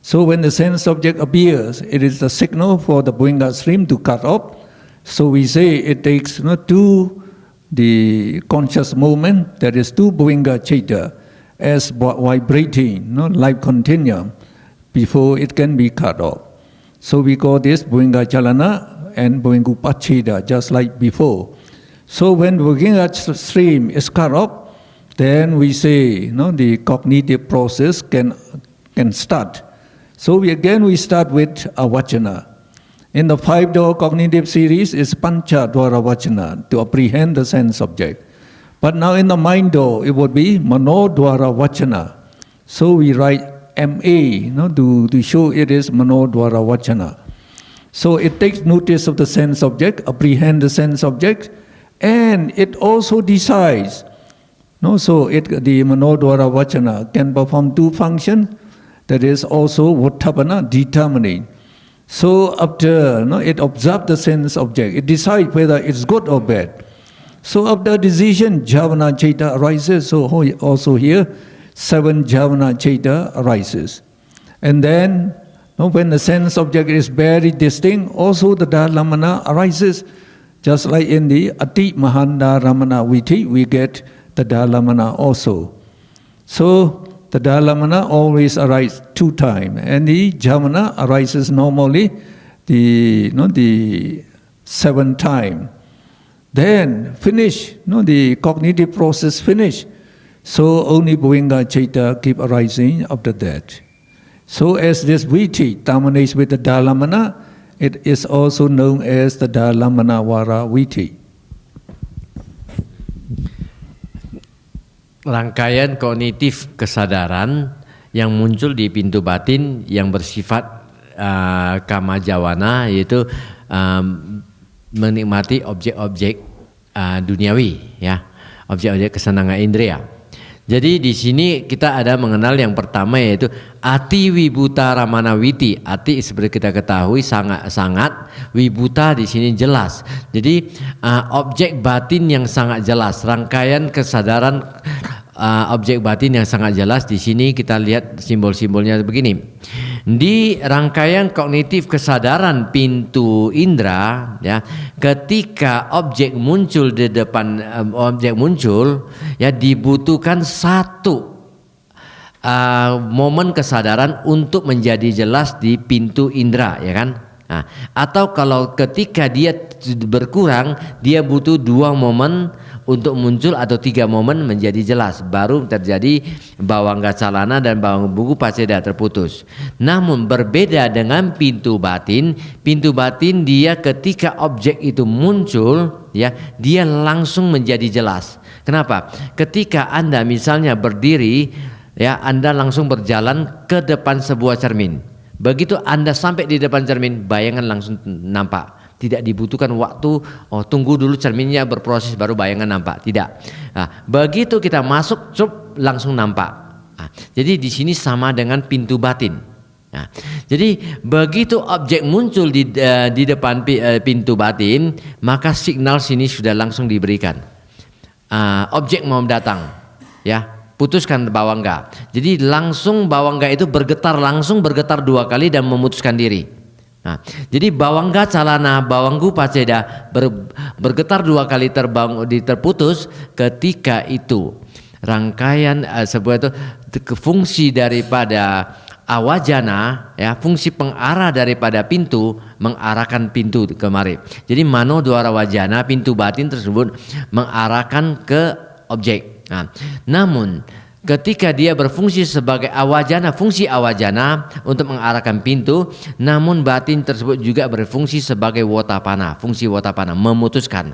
So when the sense object appears, it is the signal for the Bhuvinga stream to cut off. So we say it takes, two the conscious movement, that is two Bhuvinga Chaita, as vibrating, life continuum, before it can be cut off. So we call this Bhuvinga Chalana and Bhuvinga Upachita, just like before. So when Bhuvinga stream is cut off, then we say, the cognitive process can start. So we start with Avachana. In the 5-door cognitive series is Pancha Dwara Vachana, to apprehend the sense object. But now in the mind door, it would be Mano Dwara Vachana. So we write MA, to show it is Mano Dwara Vachana. So it takes notice of the sense object, apprehend the sense object, and it also decides. So the Mano Dwara Vachana can perform two functions. That is also Vatthapana, determining. So after it observes the sense object, it decides whether it's good or bad. So after decision, Javana Chaita arises. So also here, 7 Javana Chaita arises. And then, when the sense object is very distinct, also the Dharamana arises. Just like in the Ati Mahanda Ramana Viti, we get the Dharamana also. So the Dharamana always arises 2 times, and the Javana arises normally the 7th time. Then finish, the cognitive process finish. So only Bhuvinga Chaita keep arising after that. So as this Viti terminates with the Dharamana, it is also known as the Dharamana Vara Viti. Rangkaian kognitif kesadaran yang muncul di pintu batin yang bersifat kama jawana, yaitu menikmati objek-objek duniawi, ya, objek-objek kesenangan indria. Jadi di sini kita ada mengenal yang pertama, yaitu Ati Wibuta Ramana Witi. Ati seperti kita ketahui sangat, Wibuta di sini jelas. Jadi objek batin yang sangat jelas, rangkaian kesadaran objek batin yang sangat jelas. Di sini kita lihat simbol-simbolnya begini. Di rangkaian kognitif kesadaran pintu indera, ya, ketika objek muncul di depan objek muncul, ya, dibutuhkan satu momen kesadaran untuk menjadi jelas di pintu indera, ya kan? Nah, atau kalau ketika dia berkurang, dia butuh 2 momen untuk muncul atau 3 momen menjadi jelas, baru terjadi bawangga calana dan bawang buku paceda terputus. Namun berbeda dengan pintu batin dia ketika objek itu muncul, ya, dia langsung menjadi jelas. Kenapa? Ketika Anda misalnya berdiri, ya, Anda langsung berjalan ke depan sebuah cermin. Begitu Anda sampai di depan cermin, bayangan langsung nampak. Tidak dibutuhkan waktu, tunggu dulu cerminnya berproses baru bayangan nampak. Tidak. Nah, begitu kita masuk, langsung nampak. Nah, jadi di sini sama dengan pintu batin. Nah, jadi begitu objek muncul di depan pintu batin, maka signal sini sudah langsung diberikan. Objek mau datang, ya. Putuskan bawangga. Jadi langsung bawangga itu langsung bergetar 2 kali dan memutuskan diri. Nah, jadi bawangga calana bawanggu paceda bergetar 2 kali terputus ketika itu rangkaian sebuah itu fungsi daripada awajana, ya, fungsi pengarah daripada pintu mengarahkan pintu kemari. Jadi mano dwara wajana, pintu batin tersebut mengarahkan ke objek. Nah, namun ketika dia berfungsi sebagai awajana, fungsi awajana untuk mengarahkan pintu, namun batin tersebut juga berfungsi sebagai wotapana, fungsi wotapana memutuskan.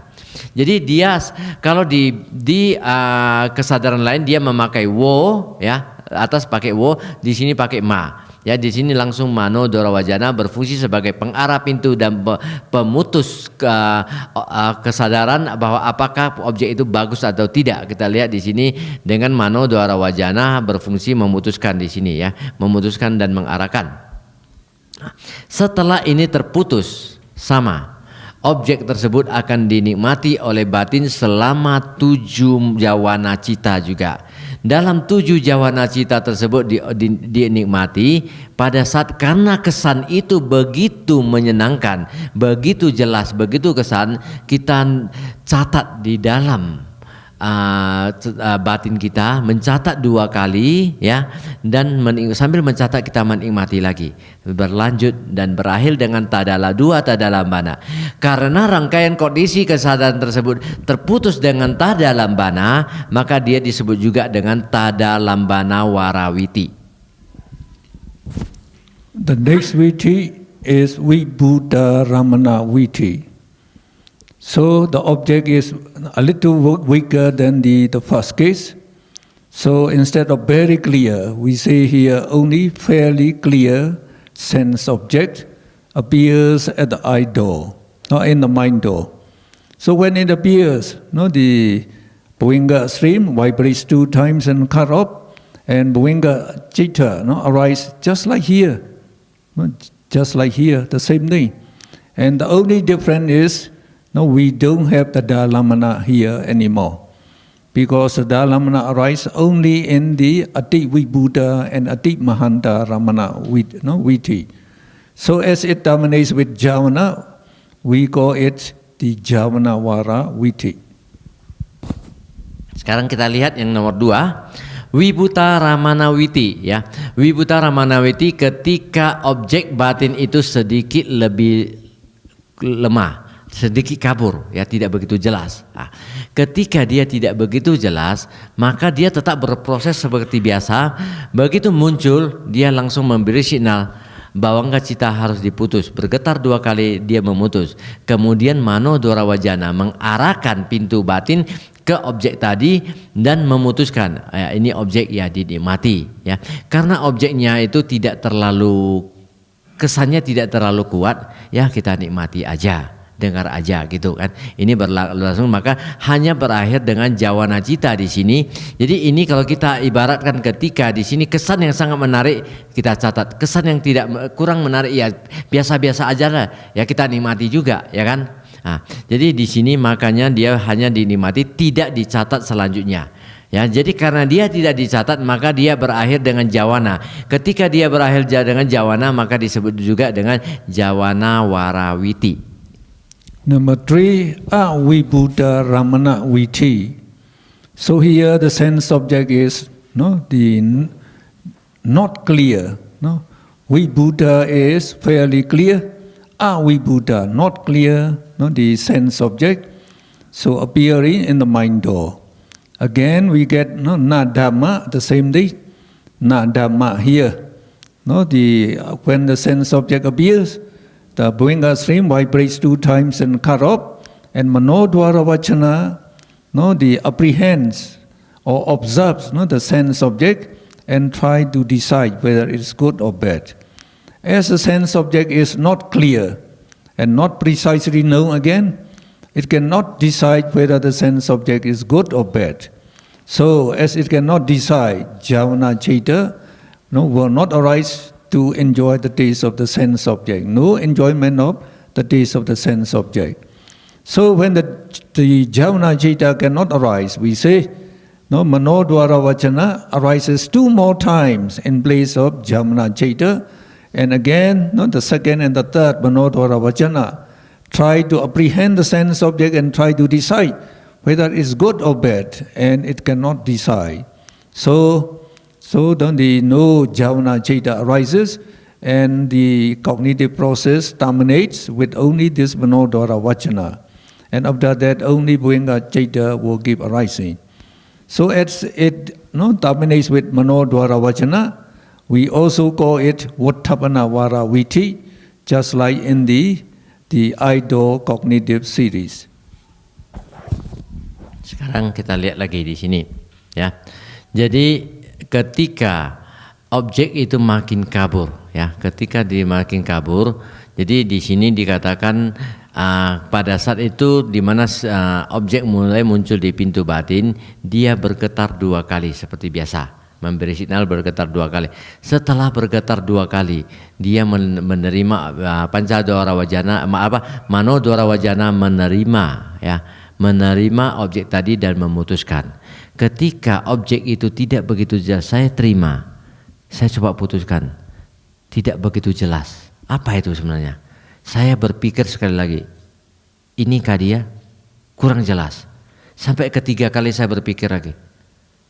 Jadi dia kalau di kesadaran lain dia memakai wo, ya, atas pakai wo, di sini pakai ma. Ya, di sini langsung mano dora wajana berfungsi sebagai pengarah pintu dan pemutus kesadaran bahwa apakah objek itu bagus atau tidak. Kita lihat di sini dengan mano dora wajana berfungsi memutuskan di sini, ya, memutuskan dan mengarahkan. Setelah ini terputus, sama objek tersebut akan dinikmati oleh batin selama 7 jawana cita juga. Dalam 7 jawana cita tersebut dinikmati pada saat karena kesan itu begitu menyenangkan, begitu jelas, begitu kesan, kita catat di dalam batin kita, mencatat 2 kali, ya, dan sambil mencatat kita menikmati lagi, berlanjut dan berakhir dengan tadala 2 tadalambana. Karena rangkaian kondisi kesadaran tersebut terputus dengan tadalambana, maka dia disebut juga dengan tadalambana warawiti. The next viti is Vibhuta Ramana viti. So the object is a little weaker than the first case. So instead of very clear, we say here only fairly clear sense object appears at the eye door, not in the mind door. So when it appears, the Bhuvinga stream vibrates 2 times and cut off, and Bhuvinga citta arise just like here, the same thing. And the only difference is, we don't have the Dalamana here anymore, because the Dalamana arises only in the Ati Vibhuta and Ati Mahanta Ramana Viti. So as it dominates with Javana, we call it the Javana Vara Viti. Sekarang kita lihat yang nomor 2, Vibhuta Ramana Viti, ya. Vibhuta Ramana Viti ketika objek batin itu sedikit lebih lemah, sedikit kabur, ya, tidak begitu jelas. Nah, ketika dia tidak begitu jelas, maka dia tetap berproses seperti biasa. Begitu muncul, dia langsung memberi signal bawangga cita harus diputus. Bergetar 2 kali dia memutus. Kemudian mano dora wajana mengarahkan pintu batin ke objek tadi dan memutuskan, ya, ini objek, ya, dinikmati, ya. Karena objeknya itu tidak terlalu, kesannya tidak terlalu kuat, ya, kita nikmati aja, dengar aja, gitu kan. Ini berlangsung, maka hanya berakhir dengan jawana cita di sini. Jadi ini kalau kita ibaratkan ketika di sini kesan yang sangat menarik kita catat, kesan yang tidak kurang menarik, ya biasa-biasa aja lah, ya kita nikmati juga, ya kan. Nah, jadi di sini makanya dia hanya dinikmati, tidak dicatat selanjutnya. Ya, jadi karena dia tidak dicatat, maka dia berakhir dengan jawana. Ketika dia berakhir dengan jawana, maka disebut juga dengan jawana warawiti. Number 3, Avibhuta Ramana Viti. So here the sense object is not clear. Vibhuta is fairly clear. Avibhuta not clear. The sense object. So appearing in the mind door. Again we get nadama, the same thing. Nadama here. When the sense object appears, the Bhuvinga stream vibrates 2 times and cut off, and Manodwara Vachana, the apprehends or observes the sense object and try to decide whether it's good or bad. As the sense object is not clear and not precisely known again, it cannot decide whether the sense object is good or bad. So as it cannot decide, Javana Cita will not arise to enjoy the taste of the sense object. No enjoyment of the taste of the sense object. So when the Javana Cita cannot arise, we say, Manodwara Vachana arises 2 more times in place of Javana Cita, And again, the second and the third Manodwara Vachana try to apprehend the sense object and try to decide whether it's good or bad, and it cannot decide. So then the no Javana Chaita arises, and the cognitive process terminates with only this Manodwara Vachana. And after that, only Bhuinga Chaita will give arising. So as it terminates with Manodwara Vachana, we also call it Vattapana Vara Viti, just like in the idol cognitive series. Sekarang kita lihat lagi di sini, ya. Jadi ketika objek itu makin kabur, ya, ketika dia makin kabur, jadi di sini dikatakan pada saat itu di mana objek mulai muncul di pintu batin, dia bergetar 2 kali seperti biasa. Memberi signal bergetar 2 kali. Setelah bergetar 2 kali, dia menerima Pancadwara Wajana, Manodwara Wajana menerima, ya, menerima objek tadi dan memutuskan. Ketika objek itu tidak begitu jelas, saya terima, saya coba putuskan, tidak begitu jelas. Apa itu sebenarnya? Saya berpikir sekali lagi, inikah dia? Kurang jelas. Sampai ketiga kali saya berpikir lagi.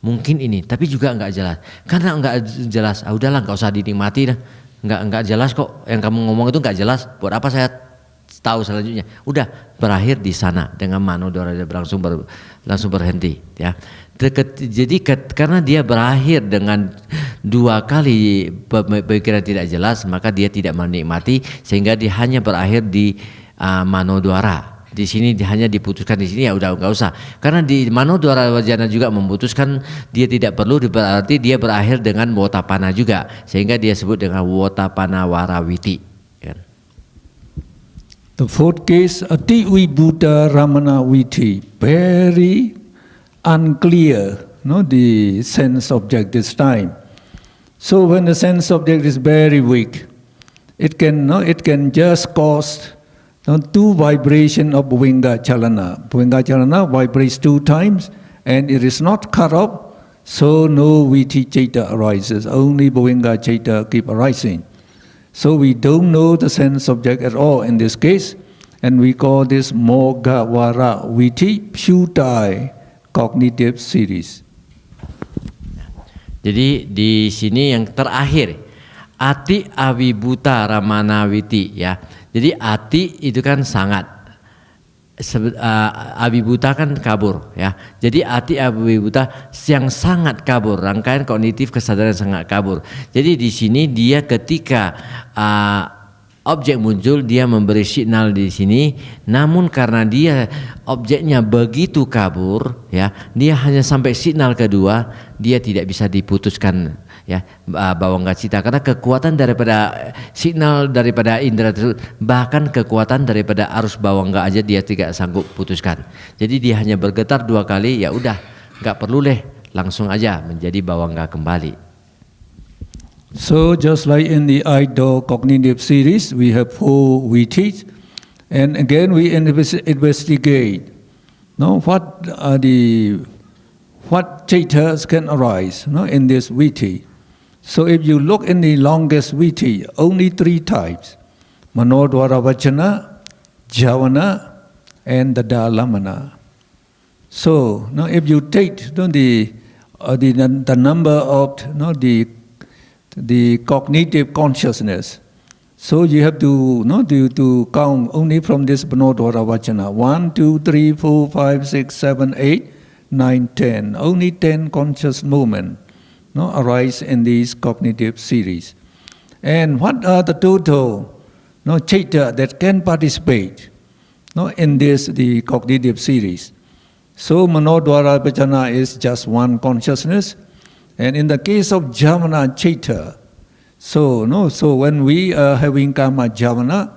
Mungkin ini, tapi juga enggak jelas. Karena enggak jelas, udahlah enggak usah dinikmati dah. Enggak jelas kok. Yang kamu ngomong itu enggak jelas. Buat apa saya tahu selanjutnya? Udah berakhir di sana dengan Manodwara langsung berhenti, ya. Jadi karena dia berakhir dengan 2 kali pemikiran tidak jelas, maka dia tidak menikmati, sehingga dia hanya berakhir di Manodwara. Di sini hanya diputuskan di sini, ya udah nggak usah. Karena di Manodwara Wajana juga memutuskan dia tidak perlu, berarti dia berakhir dengan Wotapana juga, sehingga dia sebut dengan Wotapana Warawiti. The fourth case, Ati Vibhuta Ramana Viti, very unclear, the sense object this time. So when the sense object is very weak, it can just cause 2 vibration of Bhuvinga Chalana. Bhuvinga Chalana vibrates 2 times, and it is not cut off, so no Viti Chaita arises. Only Bhuvinga Chaita keep arising. So we don't know the sense object at all in this case, and we call this Mogavara Viti Pshutai cognitive series. Jadi di sini yang terakhir, Ati Avibhuta Ramana Viti, ya. Jadi ati itu kan sangat, Avibhuta kan kabur, ya. Jadi ati Avibhuta yang sangat kabur, rangkaian kognitif kesadaran sangat kabur. Jadi di sini dia ketika objek muncul, dia memberi signal di sini, namun karena dia objeknya begitu kabur, ya, dia hanya sampai signal kedua, dia tidak bisa diputuskan, ya, bawangga cita, karena kekuatan daripada signal daripada indera tersebut, bahkan kekuatan daripada arus bawangga aja dia tidak sanggup putuskan. Jadi dia hanya bergetar 2 kali, ya udah, nggak perlu deh, langsung aja menjadi bawangga kembali. So just like in the idol cognitive series, we have 4 VTs, and again we investigate. What chaitas can arise, in this VT. So if you look in the longest VT, only 3 types: Manodwara Vachana, Javana, and the Dalamana. So now if you take the number of the cognitive consciousness, so you have to to count only from this Manodwara Vachana. 1, 2, 3, 4, 5, 6, 7, 8, 9, 10. Only 10 conscious movements arise in these cognitive series. And what are the total chaita that can participate in the cognitive series? So Manodwara Vachana is just 1 consciousness. And in the case of Javana Chaita, so when we are having Kama Javana,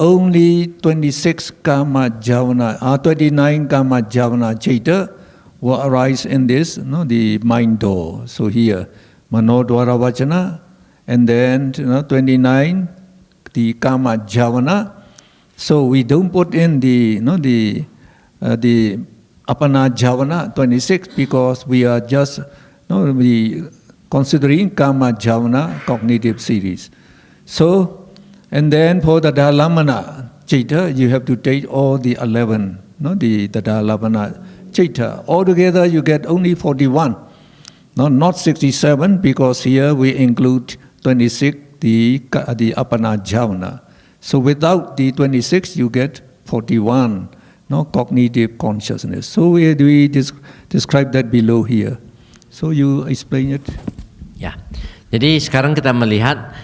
only 26 Kama Javana, 29 Kama Javana Chaita will arise in this, the mind door. So here, Manodwara Vachana, and then 29 the Kama Javana. So we don't put in the Apana Javana 26 because we are just we considering Kama Javana cognitive series. So, and then for the Dalamana Citta, you have to take all the 11, no, the Dalamana Citta. Altogether, you get only 41, no, not 67, because here we include 26, the Apana Javana. So without the 26, you get 41, no, cognitive consciousness. So we describe that below here. So you explain it. Ya, jadi sekarang kita melihat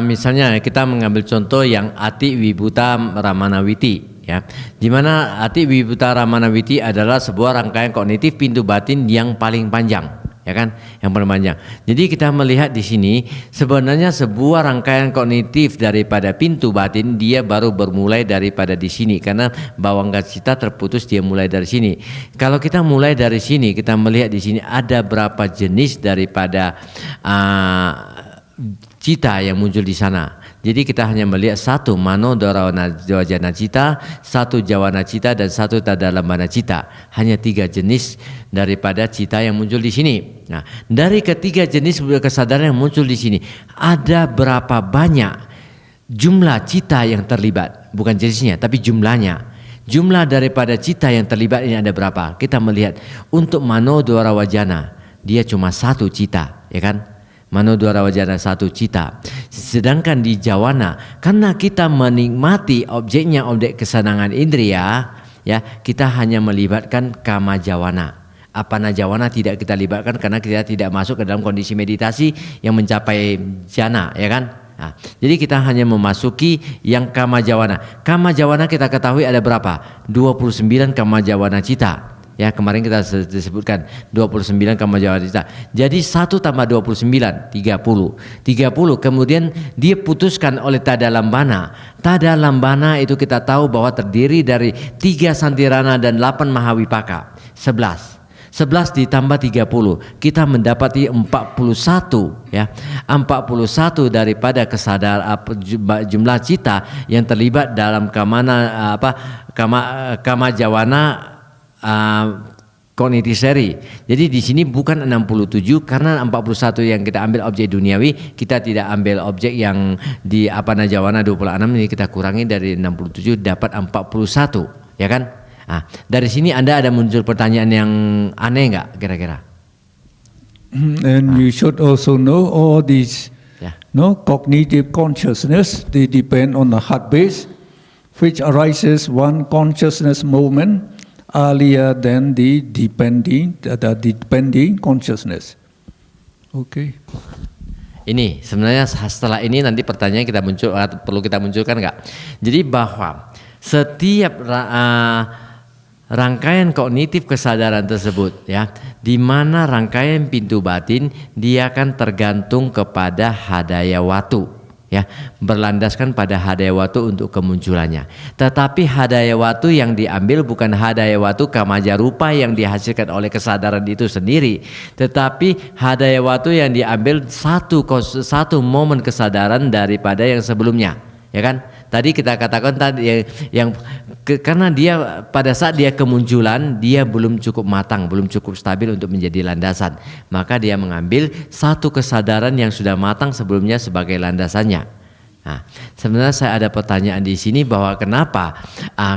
misalnya kita mengambil contoh yang Ati Wibuta Ramanawiti, ya, di mana Ati Wibuta Ramanawiti adalah sebuah rangkaian kognitif pintu batin yang paling panjang, ya kan, yang paling panjang. Jadi kita melihat di sini sebenarnya sebuah rangkaian kognitif daripada pintu batin dia baru bermulai daripada di sini, karena bawangga cita terputus dia mulai dari sini. Kalau kita mulai dari sini, kita melihat di sini ada berapa jenis daripada cita yang muncul di sana. Jadi kita hanya melihat satu mano dorawana wajana cita, satu jawana cita, dan satu tadalambana cita. Hanya 3 jenis daripada cita yang muncul di sini. Nah, dari ketiga jenis kesadaran yang muncul di sini, ada berapa banyak jumlah cita yang terlibat? Bukan jenisnya, tapi jumlahnya. Jumlah daripada cita yang terlibat ini ada berapa? Kita melihat untuk mano dwara wajana, dia cuma 1 cita, ya kan? Mano dwara wajana 1 cita. Sedangkan di jawana, karena kita menikmati objeknya objek kesenangan indria, ya, kita hanya melibatkan kama jawana. Apana jawana tidak kita libatkan karena kita tidak masuk ke dalam kondisi meditasi yang mencapai jana, ya kan? Nah, jadi kita hanya memasuki yang kama jawana. Kama jawana kita ketahui ada berapa? 29 kama jawana cita. Ya, kemarin kita disebutkan 29 kama jawana cita. Jadi 1 tambah 29, 30. 30 kemudian dia putuskan oleh tadalambana. Tadalambana itu kita tahu bahwa terdiri dari 3 santirana dan 8 mahawipaka. 11 ditambah 30, kita mendapati 41, ya. 41 daripada jumlah cita yang terlibat dalam kama jawana kognitiseri. Jadi di sini bukan 67 karena 41 yang kita ambil objek duniawi, kita tidak ambil objek yang di apana jawana 26, ini kita kurangi dari 67 dapat 41, ya kan? Nah, dari sini Anda ada muncul pertanyaan yang aneh nggak kira-kira? And you should also know all these, no, cognitive consciousness, they depend on the heart base, which arises one consciousness moment earlier than the depending consciousness. Okay. Ini sebenarnya setelah ini nanti pertanyaan kita perlu kita munculkan nggak? Jadi bahwa setiap rangkaian kognitif kesadaran tersebut, ya, di mana rangkaian pintu batin dia akan tergantung kepada hadaya watu, ya, berlandaskan pada hadaya watu untuk kemunculannya. Tetapi hadaya watu yang diambil bukan hadaya watu kamaja rupa yang dihasilkan oleh kesadaran itu sendiri, tetapi hadaya watu yang diambil satu momen kesadaran daripada yang sebelumnya, ya kan? Tadi kita katakan tadi karena dia pada saat dia kemunculan dia belum cukup matang, belum cukup stabil untuk menjadi landasan, maka dia mengambil satu kesadaran yang sudah matang sebelumnya sebagai landasannya. Nah, sebenarnya saya ada pertanyaan di sini bahwa kenapa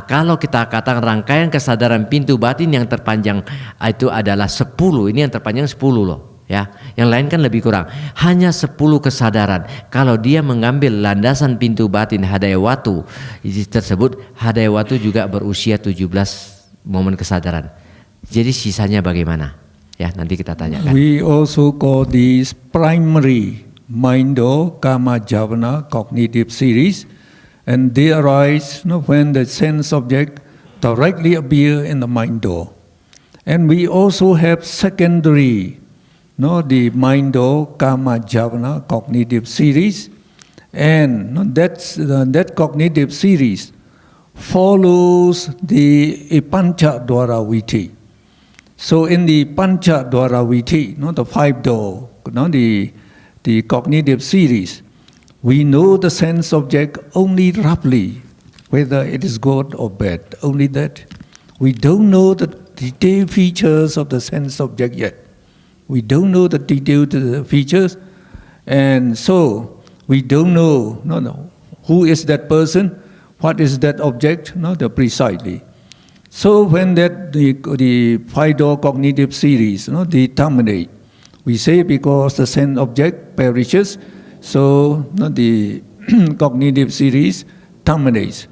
kalau kita katakan rangkaian kesadaran pintu batin yang terpanjang itu adalah 10, ini yang terpanjang 10 loh. Ya, yang lain kan lebih kurang. Hanya 10 kesadaran. Kalau dia mengambil landasan pintu batin hadaya watu tersebut, hadaya watu juga berusia 17 momen kesadaran. Jadi sisanya bagaimana? Ya, nanti kita tanyakan. We also call these primary Mindo Kama Javana cognitive series, and they arise when the sense object directly appear in the Mindo. And we also have secondary the Mindo Kama Javana cognitive series, and that cognitive series follows the Pancha Dwara Viti. So in the Pancha Dwara Viti, the 5 door, the cognitive series, we know the sense object only roughly, whether it is good or bad, only that. We don't know the detailed features of the sense object yet. We don't know the detailed features, and so We don't know, no, who is that person, what is that object, precisely. So when the five-door cognitive series, they terminate, we say because the sense object perishes, so the cognitive series terminates.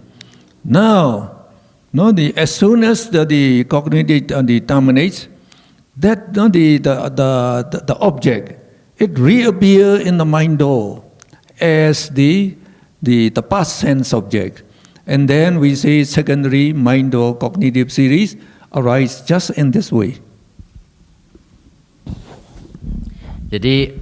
Now, as soon as the cognitive terminates, that the object, it reappears in the mind door as the past sense object. And then we say secondary mind or cognitive series arise just in this way. Jadi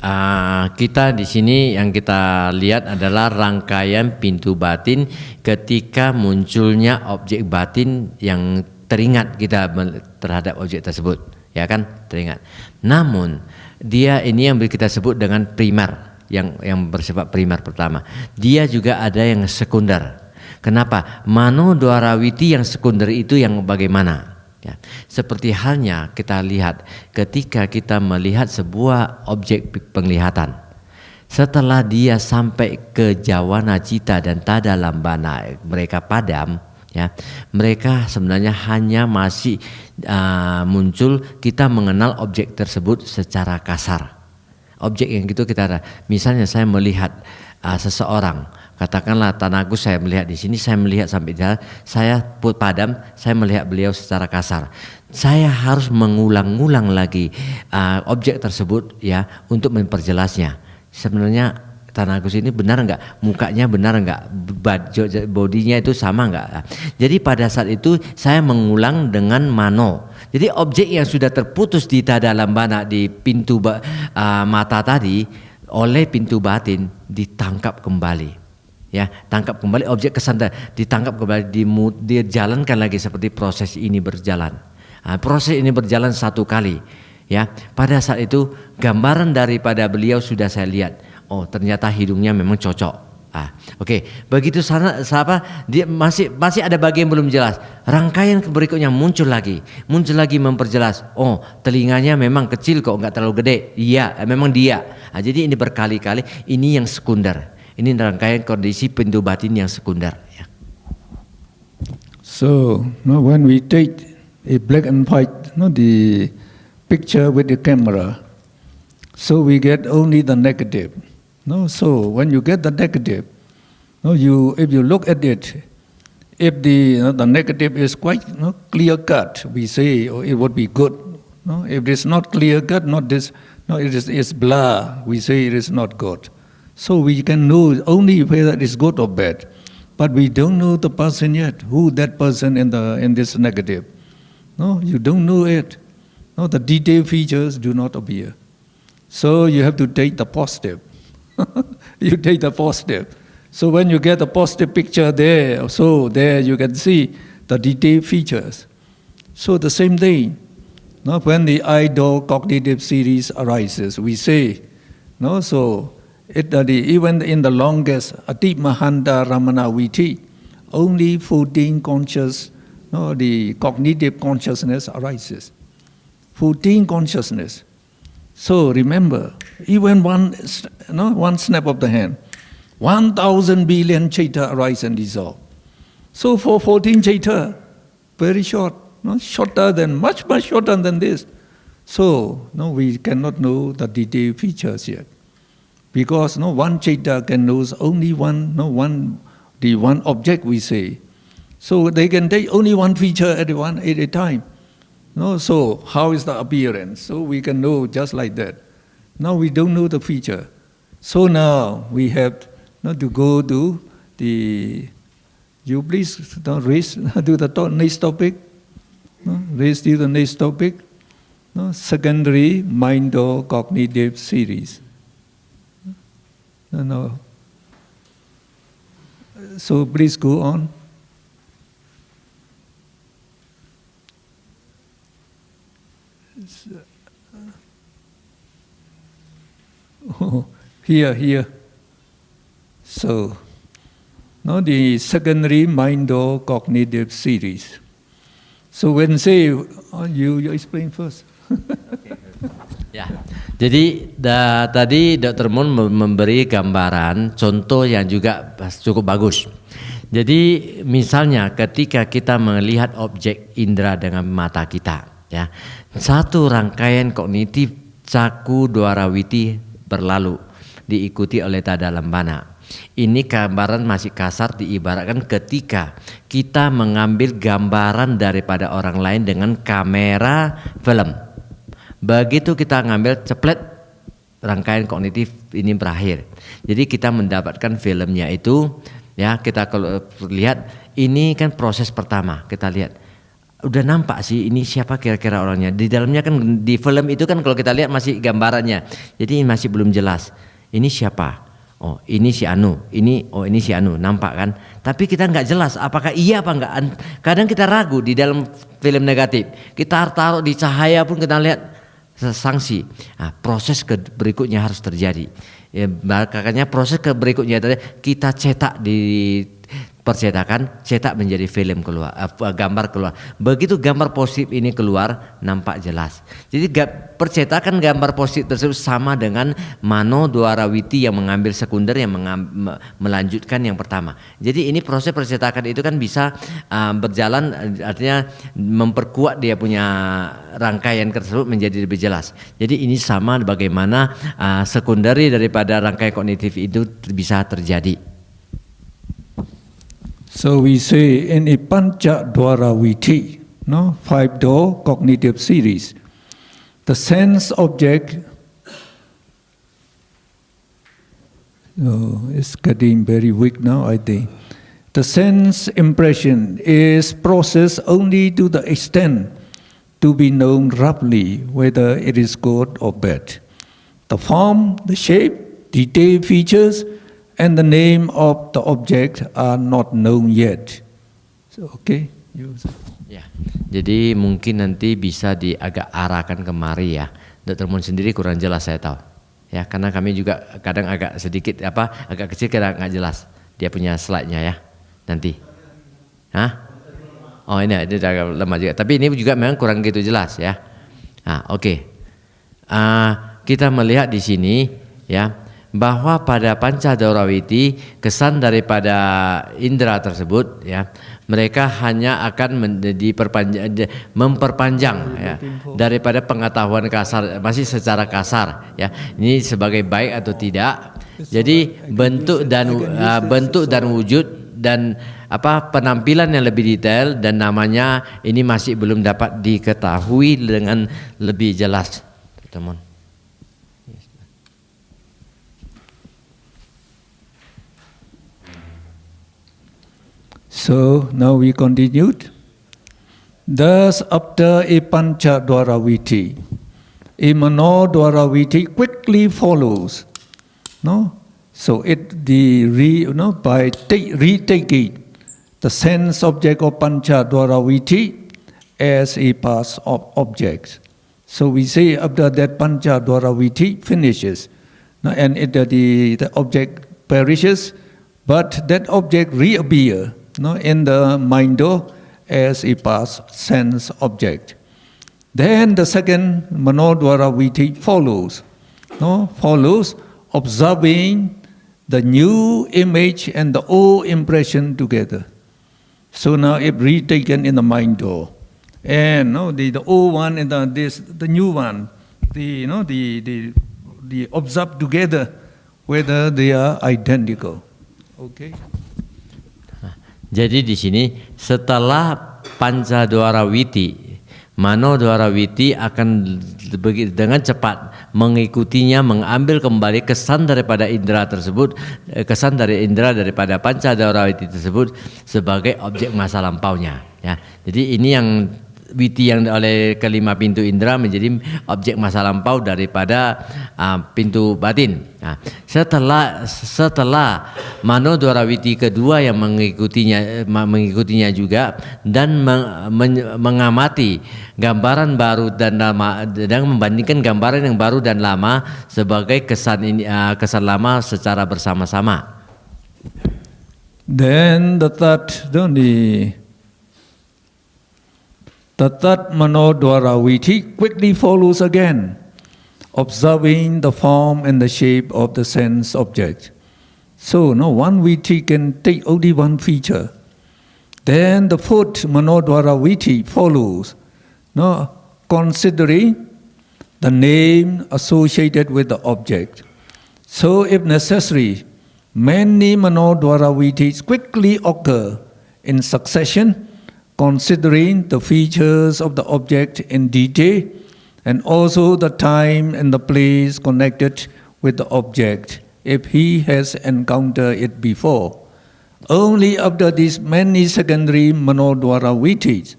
kita di sini yang kita lihat adalah rangkaian pintu batin ketika munculnya objek batin yang teringat kita terhadap objek tersebut, ya kan, teringat. Namun dia ini yang kita sebut dengan primer, yang bersifat primer pertama. Dia juga ada yang sekunder. Kenapa? Mano Dwarawiti yang sekunder itu yang bagaimana? Ya, seperti halnya kita lihat ketika kita melihat sebuah objek penglihatan, setelah dia sampai ke jawana cita dan tada lambana mereka padam, ya, mereka sebenarnya hanya masih muncul, kita mengenal objek tersebut secara kasar. Objek yang gitu kita ada. Misalnya saya melihat seseorang, katakanlah Tanagus, saya melihat di sini, saya melihat sampai jalan, saya padam, saya melihat beliau secara kasar. Saya harus mengulang-ulang lagi objek tersebut, ya, untuk memperjelasnya. Sebenarnya Tanagus ini benar enggak? Mukanya benar enggak? Bodinya itu sama enggak? Jadi pada saat itu saya mengulang dengan mano. Jadi objek yang sudah terputus di dalam bana di pintu mata tadi oleh pintu batin ditangkap kembali, ya, tangkap kembali objek kesan, ditangkap kembali, dijalankan lagi seperti proses ini berjalan. Proses ini berjalan satu kali, ya. Pada saat itu gambaran daripada beliau sudah saya lihat. Oh, ternyata hidungnya memang cocok. Oke. Begitu sana dia masih ada bagian belum jelas. Rangkaian berikutnya muncul lagi memperjelas. Oh, telinganya memang kecil kok, enggak terlalu gede. Iya, memang dia. Jadi ini berkali-kali, ini yang sekunder. Ini rangkaian kondisi pintu batin yang sekunder, ya. So, when we take a black and white, the picture with the camera, so we get only the negative. So when you get the negative, if you look at it, if the negative is quite clear cut, we say it would be good. If it's not clear cut, it is blur, we say it is not good. So we can know only whether it is good or bad, but we don't know the person yet. Who that person in this negative? No, you don't know it. No, the detailed features do not appear. So you have to take the positive. You take the positive. So when you get a positive picture there, so there you can see the detailed features. So the same thing, when the idol cognitive series arises, we say, so even in the longest Atit Mahanta Ramana Viti, only 14 conscious, the cognitive consciousness arises. 14 consciousness. So remember, even one snap of the hand, 1,000 billion chaita arise and dissolve. So for 14 chaita, very short, shorter than, much shorter than this. So we cannot know the detailed features yet. Because one chaita can know only one object, we say. So they can take only one feature at a time. So how is the appearance? So we can know just like that. Now we don't know the feature. So now we have to go to the. You please raise to the next topic. Raise to the next topic. Secondary mind or cognitive series. No. So please go on. Here. So, the secondary mind or cognitive series. So when say, you explain first. Ya, jadi tadi Dr. Moon memberi gambaran contoh yang juga cukup bagus. Jadi misalnya ketika kita melihat objek indera dengan mata kita, ya, satu rangkaian kognitif caku dwarawiti berlalu diikuti oleh tada lambana. Ini gambaran masih kasar diibaratkan ketika kita mengambil gambaran daripada orang lain dengan kamera film. Begitu kita ngambil ceplet, rangkaian kognitif ini berakhir. Jadi kita mendapatkan filmnya itu, ya, kita kalau lihat ini kan proses pertama, kita lihat udah nampak sih ini siapa kira-kira orangnya. Di dalamnya kan di film itu kan kalau kita lihat masih gambarannya, jadi masih belum jelas. Ini siapa? Oh ini si Anu, ini si Anu, nampak kan? Tapi kita nggak jelas apakah iya apa enggak. Kadang kita ragu di dalam film negatif. Kita taruh di cahaya pun kita lihat sanksi. Nah, proses berikutnya harus terjadi. Ya, makanya proses berikutnya kita cetak di percetakan, cetak menjadi film keluar, gambar keluar. Begitu gambar positif ini keluar, nampak jelas. Jadi percetakan gambar positif tersebut sama dengan mano dwarawiti yang mengambil sekunder yang melanjutkan yang pertama. Jadi ini proses percetakan itu kan bisa berjalan, artinya memperkuat dia punya rangkaian tersebut menjadi lebih jelas. Jadi ini sama bagaimana sekunderi daripada rangkaian kognitif itu bisa terjadi. So we say in a Pancha Dwarawiti, no, 5-door cognitive series, the sense object is getting very weak now, I think. The sense impression is processed only to the extent to be known roughly whether it is good or bad. The form, the shape, detailed features, and the name of the object are not known yet. So, okay. Ya, jadi mungkin nanti bisa agak arahkan kemari ya. Dr. Moon sendiri kurang jelas saya tahu. Ya, karena kami juga kadang agak sedikit agak kecil kadang nggak jelas. Dia punya slide-nya ya. Nanti. Hah? Oh ini agak lemah juga. Tapi ini juga memang kurang gitu jelas ya. Nah, oke. Kita melihat di sini ya, bahwa pada Panca Dwarawiti kesan daripada indera tersebut ya, mereka hanya akan memperpanjang ya, daripada pengetahuan kasar, masih secara kasar ya, ini sebagai baik atau tidak. Jadi bentuk dan wujud dan penampilan yang lebih detail dan namanya ini masih belum dapat diketahui dengan lebih jelas, teman. So now we continued. Thus, after a Pancha Dwarawiti, a Mano Dwarawiti quickly follows. No, so by retaking the sense object of Pancha Dwarawiti as a past object. So we say after that Pancha Dwarawiti finishes, no, and the object perishes, but that object reappears. No, in the mindo as a past sense object. Then the second Mano Dwarawiti follows. No, follows observing the new image and the old impression together. So now it retaken in the mindo, and no, the old one and the new one, the observed together whether they are identical. Okay. Jadi di sini setelah Panca Dwarawiti, Mano Dwarawiti akan dengan cepat mengikutinya, mengambil kembali kesan daripada indera tersebut, kesan dari indera daripada Panca Dwarawiti tersebut sebagai objek masa lampaunya. Ya, jadi ini yang witi yang oleh kelima pintu indera menjadi objek masa lampau daripada pintu batin. Nah, setelah Mano Dwarawiti kedua yang mengikutinya juga dan mengamati gambaran baru dan lama dan membandingkan gambaran yang baru dan lama sebagai kesan lama secara bersama-sama. Then the third Mano Dwarawiti quickly follows again, observing the form and the shape of the sense object. So, no, one viti can take only one feature. Then the fourth Manodvara viti follows, no, considering the name associated with the object. So, if necessary, many Manodvara vitis quickly occur in succession, considering the features of the object in detail and also the time and the place connected with the object, if he has encountered it before. Only after these many secondary Manodvara vitis,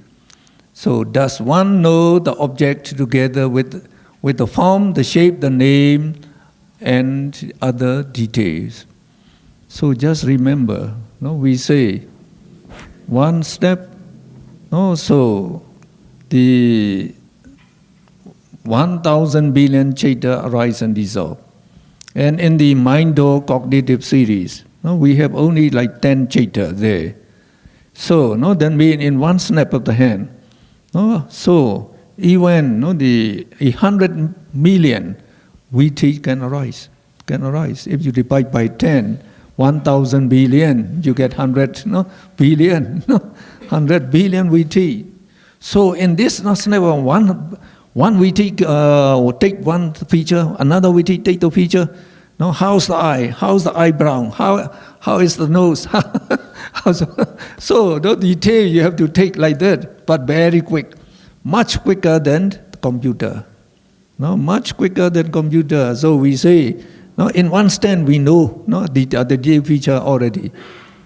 so does one know the object together with the form, the shape, the name, and other details. So just remember, no, we say one step, no, so the 1,000 billion chaita arise and dissolve. And in the mind-door cognitive series, no, we have only like 10 chaita there. So, no, that means in one snap of the hand. No, so even no, the 100 million viti can arise. If you divide by 10, 1,000 billion, you get 100 billion, 100 billion viti. So in this snap of one viti take one feature, another viti take the feature. No, how's the eye? How's the eyebrow? How is the nose? So the detail you have to take like that, but very quick, much quicker than the computer. No, much quicker than computer. So we say, no, in one stand we know, no, the detail feature already,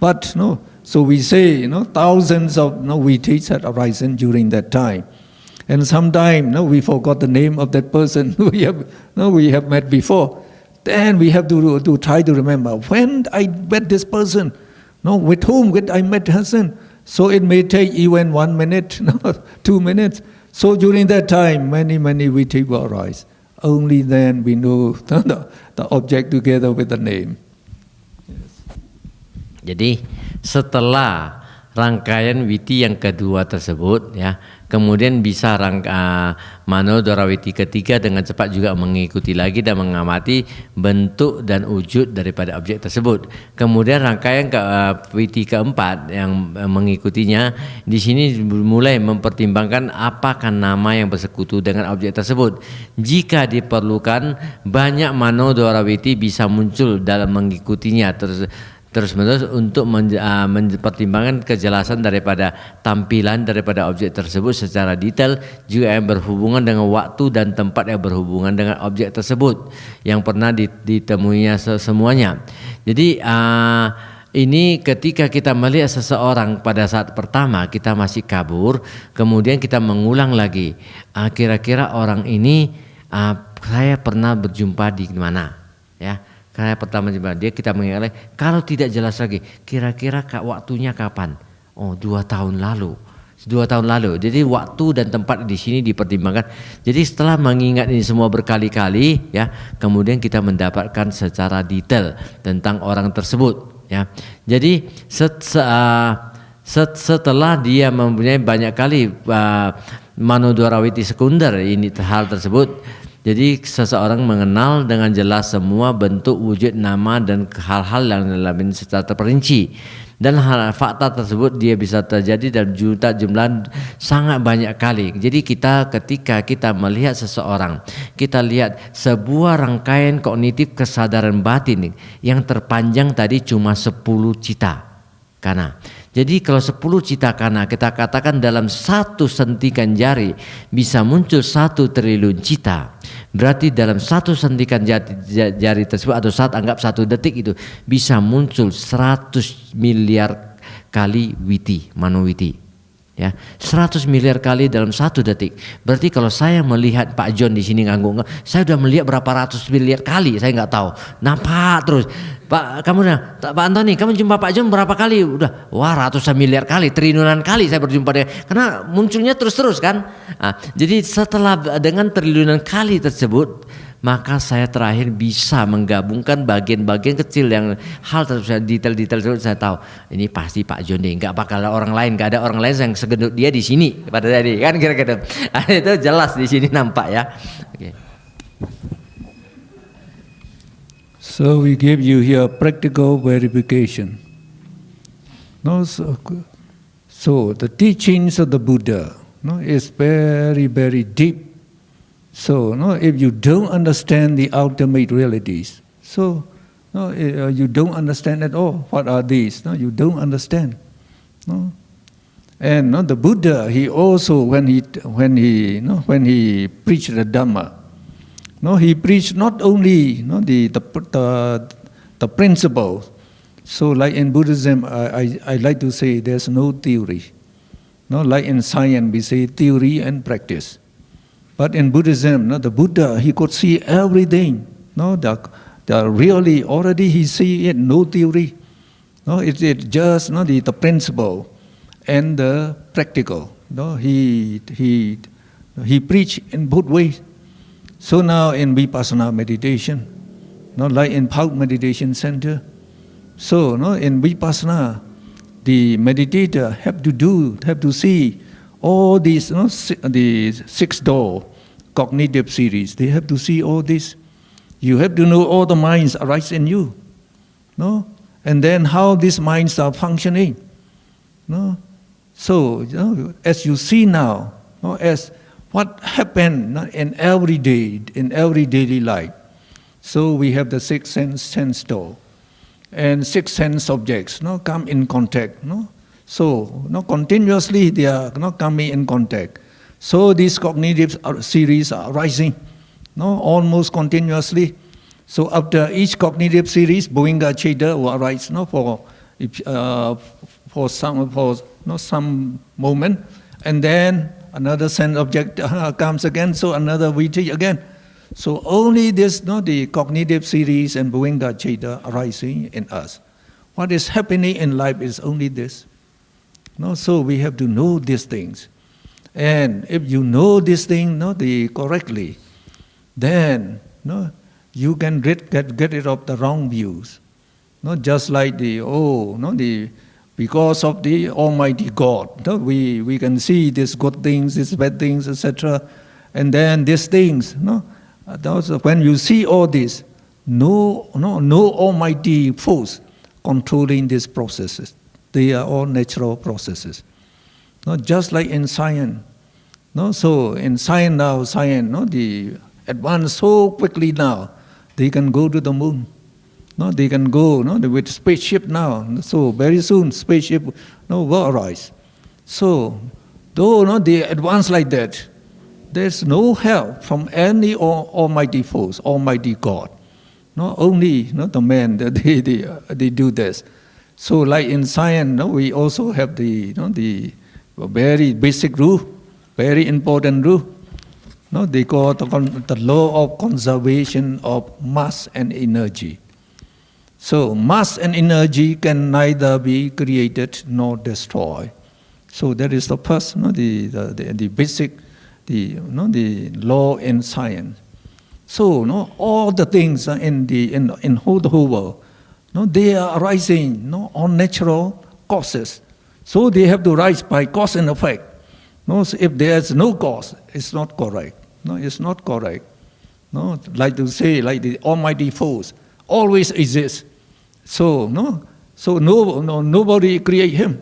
but no. So we say, thousands of vitis had arisen during that time. And sometimes we forgot the name of that person we have met before. Then we have to try to remember when I met this person, with whom I met person. So it may take even 1 minute, 2 minutes. So during that time, many viti will arise. Only then we know the object together with the name. Jadi setelah rangkaian witi yang kedua tersebut, ya, kemudian bisa Manodvara witi ketiga dengan cepat juga mengikuti lagi dan mengamati bentuk dan wujud daripada objek tersebut. Kemudian rangkaian witi keempat yang mengikutinya di sini mulai mempertimbangkan apakah nama yang bersekutu dengan objek tersebut. Jika diperlukan, banyak Manodvara witi bisa muncul dalam mengikutinya terus-menerus untuk mempertimbangkan kejelasan daripada tampilan daripada objek tersebut secara detail, juga yang berhubungan dengan waktu dan tempat yang berhubungan dengan objek tersebut yang pernah ditemuinya semuanya. Jadi ini ketika kita melihat seseorang pada saat pertama kita masih kabur, kemudian kita mengulang lagi, kira-kira orang ini saya pernah berjumpa di mana, ya. Karena pertama dia kita mengingat, kalau tidak jelas lagi, kira-kira waktunya kapan? Oh, 2 tahun lalu. 2 tahun lalu. Jadi waktu dan tempat di sini dipertimbangkan. Jadi setelah mengingat ini semua berkali-kali, ya, kemudian kita mendapatkan secara detail tentang orang tersebut, ya. Jadi setelah dia mempunyai banyak kali Manodvara witi sekunder ini hal tersebut. Jadi seseorang mengenal dengan jelas semua bentuk, wujud, nama dan hal-hal yang dalam ini secara terperinci. Dan fakta tersebut dia bisa terjadi dalam jumlah sangat banyak kali. Jadi ketika kita melihat seseorang, kita lihat sebuah rangkaian kognitif kesadaran batin yang terpanjang tadi cuma 10 cita kana. Jadi kalau 10 cita kana kita katakan dalam satu sentikan jari bisa muncul 1 triliun cita. Berarti dalam satu sentikan jari tersebut atau anggap 1 detik itu bisa muncul 100 miliar kali witi, manowiti. Ya, 100 miliar kali dalam 1 detik. Berarti kalau saya melihat Pak John di sini ngangguk, saya sudah melihat berapa ratus miliar kali, saya nggak tahu. Nampak terus. Pak Antoni, kamu jumpa Pak John berapa kali? Udah, wah, ratusan miliar kali, triliunan kali saya berjumpa dia. Karena munculnya terus kan. Nah, jadi setelah dengan triliunan kali tersebut, maka saya terakhir bisa menggabungkan bagian-bagian kecil yang hal tersebut, detail-detail tersebut saya tahu ini pasti Pak John deh, nggak bakal ada orang lain, nggak ada orang lain yang segendut dia di sini pada tadi kan kira-kira. Itu jelas di sini nampak ya. Oke. So we give you here practical verification. No, so the teachings of the Buddha, no, is very, very deep. So, no, if you don't understand the ultimate realities, so no, you don't understand at all. What are these? No, you don't understand. No, and no, the Buddha, he also when he preached the Dhamma, no, he preached not only the principle. So, like in Buddhism, I like to say there's no theory. No, like in science, we say theory and practice. But in Buddhism, no, the Buddha, he could see everything. No, the really already he see it, no theory. No, it's just the principle and the practical. No, he preached in both ways. So now in Vipassana meditation, no, like in Pauk Meditation Center, so no, in Vipassana, the meditator have to see all these, the 6 door cognitive series. They have to see all this. You have to know all the minds arise in you, no, and then how these minds are functioning, no. So as you see now, no, as what happened in every day, in every daily life. So we have the 6 sense door, and 6 sense objects, no, come in contact, no. So continuously they are coming in contact. So these cognitive series are arising, no, almost continuously. So after each cognitive series, Bhuvinga Cheda will arise, no, for some moment, and then another sense object comes again. So another Viti again. So only this, the cognitive series and Bhuvinga Cheda arising in us. What is happening in life is only this. No, so we have to know these things. And if you know this thing correctly, then you can get rid of the wrong views. Just like because of the Almighty God, we can see these good things, these bad things, etc. And then these things, when you see all this, no almighty force controlling these processes. They are all natural processes. Just like in science. So in science now, the advance so quickly now, they can go to the moon. They can go with spaceship now. So very soon spaceship will arise. So though they advance like that, there's no help from any almighty force, Almighty God. Only the man that they do this. So like in science, we also have the very basic rule, very important rule. They call the law of conservation of mass and energy. So mass and energy can neither be created nor destroyed. So that is the first, the basic, the law in science. So all the things in the whole world, they are arising on natural causes. So they have to rise by cause and effect. So if there is no cause, it's not correct. It's not correct. Like to say, like the almighty force always exists. So nobody create him.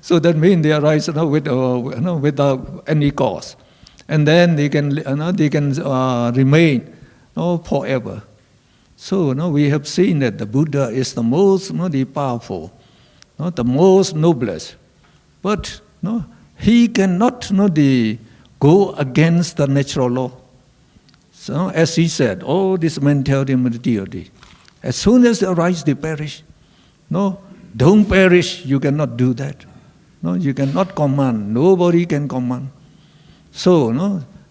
So that means they arise without any cause, and then they can remain forever. So we have seen that the Buddha is the most the powerful, the most noblest, but he cannot go against the natural law. So as he said, all this mentality and materiality, as soon as they arise, they perish. Don't perish, you cannot do that. You cannot command, nobody can command. So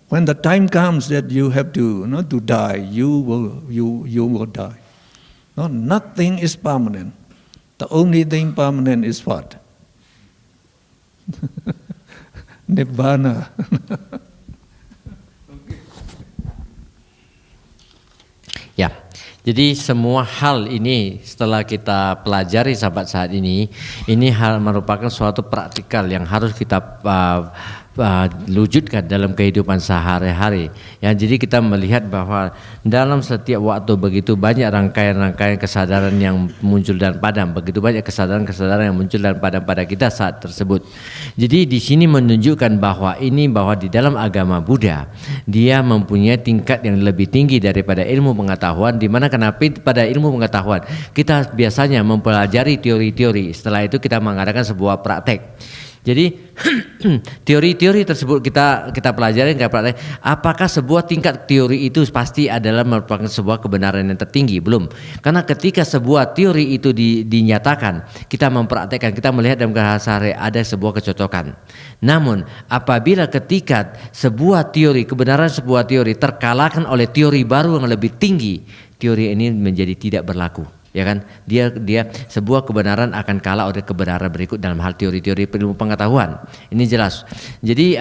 when the time comes that you have to die, you will die. Nothing is permanent. The only thing permanent is what? Nibbana. Ya, jadi semua hal ini setelah kita pelajari sahabat saat ini hal merupakan suatu praktikal yang harus kita wujudkan dalam kehidupan sehari-hari. Ya, jadi kita melihat bahwa dalam setiap waktu begitu banyak rangkaian-rangkaian kesadaran yang muncul dan padam, begitu banyak kesadaran-kesadaran yang muncul dan padam pada kita saat tersebut. Jadi di sini menunjukkan bahwa di dalam agama Buddha dia mempunyai tingkat yang lebih tinggi daripada ilmu pengetahuan, di mana kenapa pada ilmu pengetahuan kita biasanya mempelajari teori-teori, setelah itu kita mengadakan sebuah praktek. Jadi teori-teori tersebut kita pelajari, kita praktek. Apakah sebuah tingkat teori itu pasti adalah merupakan sebuah kebenaran yang tertinggi? Belum. Karena ketika sebuah teori itu dinyatakan, kita mempraktekkan, kita melihat dalam sehari ada sebuah kecocokan. Namun apabila ketika sebuah teori, kebenaran sebuah teori terkalahkan oleh teori baru yang lebih tinggi, teori ini menjadi tidak berlaku. Ya kan, dia sebuah kebenaran akan kalah oleh kebenaran berikut dalam hal teori-teori ilmu pengetahuan. Ini jelas. Jadi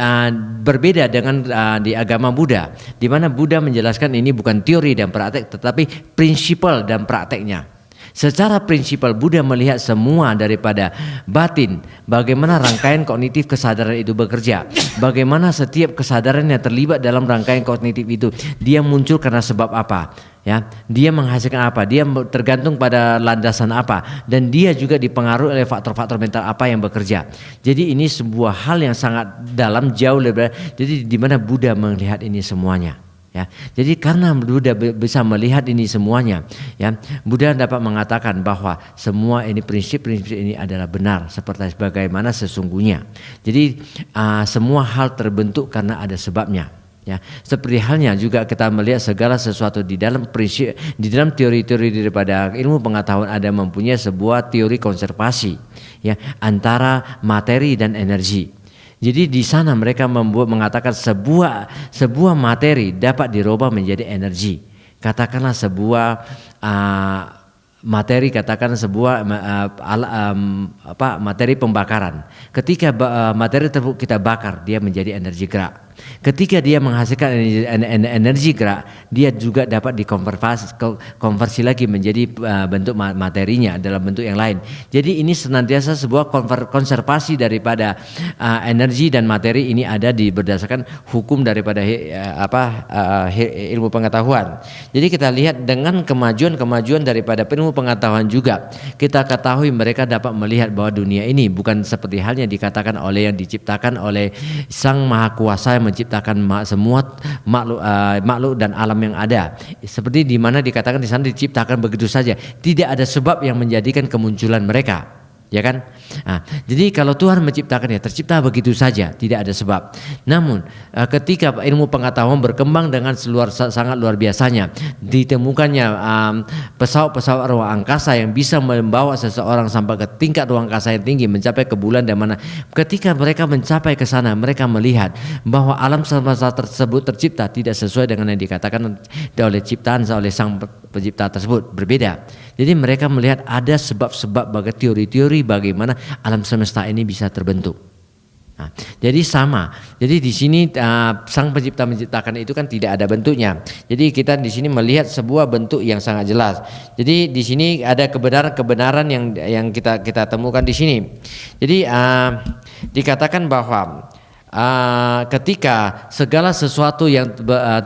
berbeda dengan di agama Buddha, di mana Buddha menjelaskan ini bukan teori dan praktek, tetapi prinsipal dan prakteknya. Secara prinsipal Buddha melihat semua daripada batin, bagaimana rangkaian kognitif kesadaran itu bekerja, bagaimana setiap kesadaran yang terlibat dalam rangkaian kognitif itu dia muncul karena sebab apa, ya, dia menghasilkan apa, dia tergantung pada landasan apa, dan dia juga dipengaruhi oleh faktor-faktor mental apa yang bekerja. Jadi ini sebuah hal yang sangat dalam, jauh lebih. Jadi di mana Buddha melihat ini semuanya. Ya, jadi karena Buddha bisa melihat ini semuanya, ya, Buddha dapat mengatakan bahwa semua ini prinsip-prinsip ini adalah benar seperti bagaimana sesungguhnya. Jadi semua hal terbentuk karena ada sebabnya. Ya, seperti halnya juga kita melihat segala sesuatu di dalam prinsip, di dalam teori-teori daripada ilmu pengetahuan ada mempunyai sebuah teori konservasi, ya, antara materi dan energi. Jadi di sana mereka mengatakan sebuah materi dapat dirubah menjadi energi. Katakanlah sebuah materi, katakan sebuah materi pembakaran. Ketika materi tersebut kita bakar, dia menjadi energi gerak. Ketika dia menghasilkan energi gerak, dia juga dapat dikonversi lagi menjadi bentuk materinya dalam bentuk yang lain. Jadi ini senantiasa sebuah konservasi daripada energi dan materi ini ada berdasarkan hukum daripada ilmu pengetahuan. Jadi kita lihat dengan kemajuan daripada ilmu pengetahuan juga, kita ketahui mereka dapat melihat bahwa dunia ini bukan seperti halnya dikatakan oleh yang diciptakan oleh Sang Maha Kuasa yang menciptakan semua makhluk dan alam yang ada. Seperti di mana dikatakan di sana diciptakan begitu saja, tidak ada sebab yang menjadikan kemunculan mereka. Ya kan? Nah, jadi kalau Tuhan menciptakannya tercipta begitu saja, tidak ada sebab. Namun ketika ilmu pengetahuan berkembang dengan sangat luar biasanya, ditemukannya pesawat-pesawat ruang angkasa yang bisa membawa seseorang sampai ke tingkat ruang angkasa yang tinggi, mencapai ke bulan, dan mana ketika mereka mencapai ke sana, mereka melihat bahwa alam semesta tersebut tercipta tidak sesuai dengan yang dikatakan oleh ciptaan oleh Sang Pencipta tersebut, berbeda. Jadi mereka melihat ada sebab-sebab bagi teori-teori bagaimana alam semesta ini bisa terbentuk. Nah, jadi sama. Jadi di sini Sang Pencipta menciptakan itu kan tidak ada bentuknya. Jadi kita di sini melihat sebuah bentuk yang sangat jelas. Jadi di sini ada kebenaran yang kita temukan di sini. Jadi dikatakan bahwa ketika segala sesuatu yang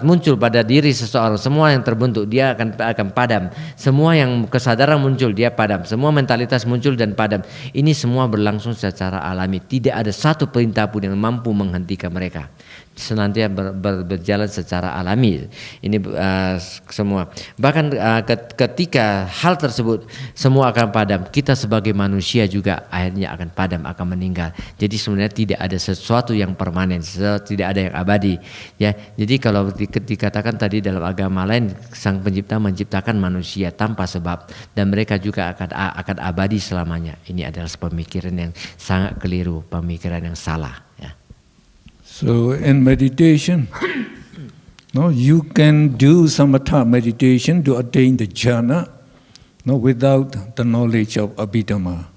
muncul pada diri seseorang, semua yang terbentuk dia akan padam. Semua yang kesadaran muncul dia padam. Semua mentalitas muncul dan padam. Ini semua berlangsung secara alami. Tidak ada satu perintah pun yang mampu menghentikan mereka. Senantiasa berjalan secara alami. Ini semua. Bahkan ketika hal tersebut semua akan padam, kita sebagai manusia juga akhirnya akan padam, akan meninggal. Jadi sebenarnya tidak ada sesuatu yang permanen, tidak ada yang abadi. Ya, jadi kalau dikatakan tadi dalam agama lain, Sang Pencipta menciptakan manusia tanpa sebab dan mereka juga akan abadi selamanya. Ini adalah pemikiran yang sangat keliru, pemikiran yang salah. Ya. So in meditation, you can do samatha meditation to attain the jhana, without the knowledge of Abhidhamma.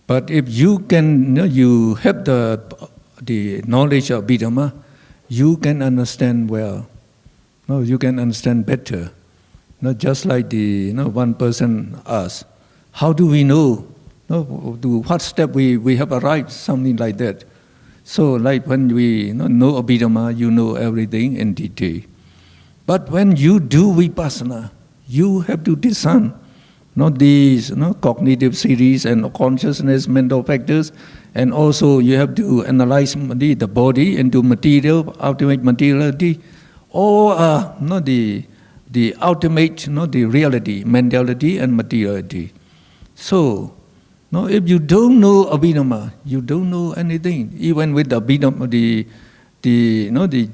But if you can, you have the knowledge of Abhidhamma, you can understand well. You can understand better. Just like one person asked, how do we know? To what step we have arrived? Something like that. So like when we know Abhidhamma, you know everything in detail. But when you do vipassana, you have to discern not these cognitive series and consciousness, mental factors, and also you have to analyze the body into material, ultimate materiality, or not the ultimate, the reality, mentality and materiality. So, if you don't know Abhidhamma, you don't know anything. Even with the Abhidhamma, the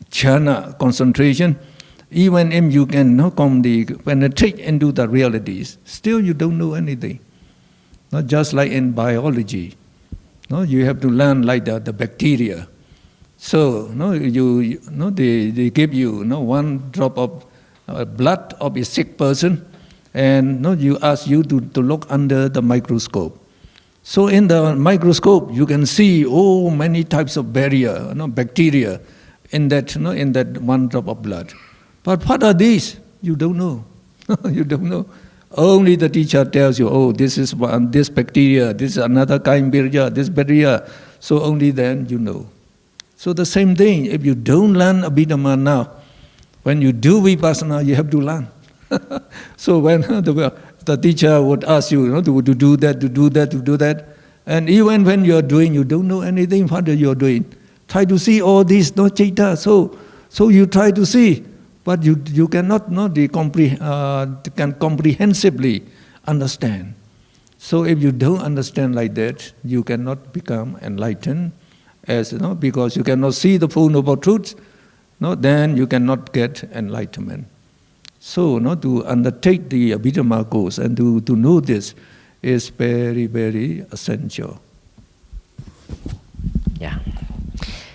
jhana concentration, even if you can penetrate into the realities, still you don't know anything. Not just like in biology. You have to learn like the bacteria. So they give you one drop of blood of a sick person, and you ask you to look under the microscope. So in the microscope you can see many types of bacteria in that one drop of blood. But what are these? You don't know. You don't know. Only the teacher tells you, this is this bacteria, this is another kind bacteria, this bacteria. So only then you know. So the same thing, if you don't learn Abhidhamma now, when you do vipassana, you have to learn. So when the teacher would ask you to do that, to do that, to do that, and even when you are doing, you don't know anything what you are doing. Try to see all these citta. So you try to see, but you cannot can comprehensively understand. So if you don't understand like that, you cannot become enlightened, because you cannot see the Full Noble Truth. Then you cannot get enlightenment. So, to undertake the Abhidhamma course and to know this is very, very essential. Ya.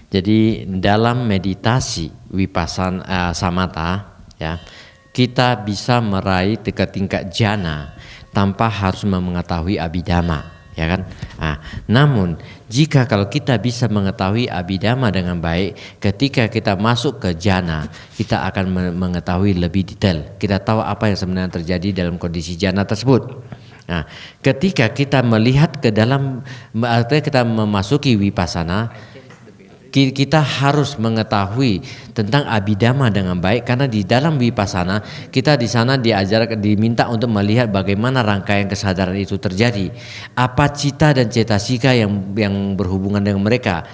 Jadi dalam meditasi vipassana samatha, ya, kita bisa meraih ke tingkat jhana tanpa harus mengetahui Abhidhamma, ya kan? Namun jika kalau kita bisa mengetahui Abhidhamma dengan baik, ketika kita masuk ke jhana, kita akan mengetahui lebih detail. Kita tahu apa yang sebenarnya terjadi dalam kondisi jhana tersebut. Nah, ketika kita melihat ke dalam, artinya kita memasuki vipassana, kita harus mengetahui tentang Abhidhamma dengan baik, karena di dalam vipassana kita di sana diminta untuk melihat bagaimana rangkaian kesadaran itu terjadi, apa cita dan cetasika yang berhubungan dengan mereka,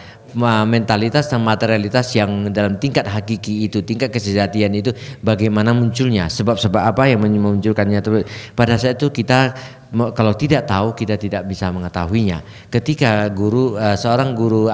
mentalitas dan materialitas yang dalam tingkat hakiki itu, tingkat kesejatian itu, bagaimana munculnya, sebab-sebab apa yang memunculkannya. Pada saat itu kita kalau tidak tahu, kita tidak bisa mengetahuinya. Ketika seorang guru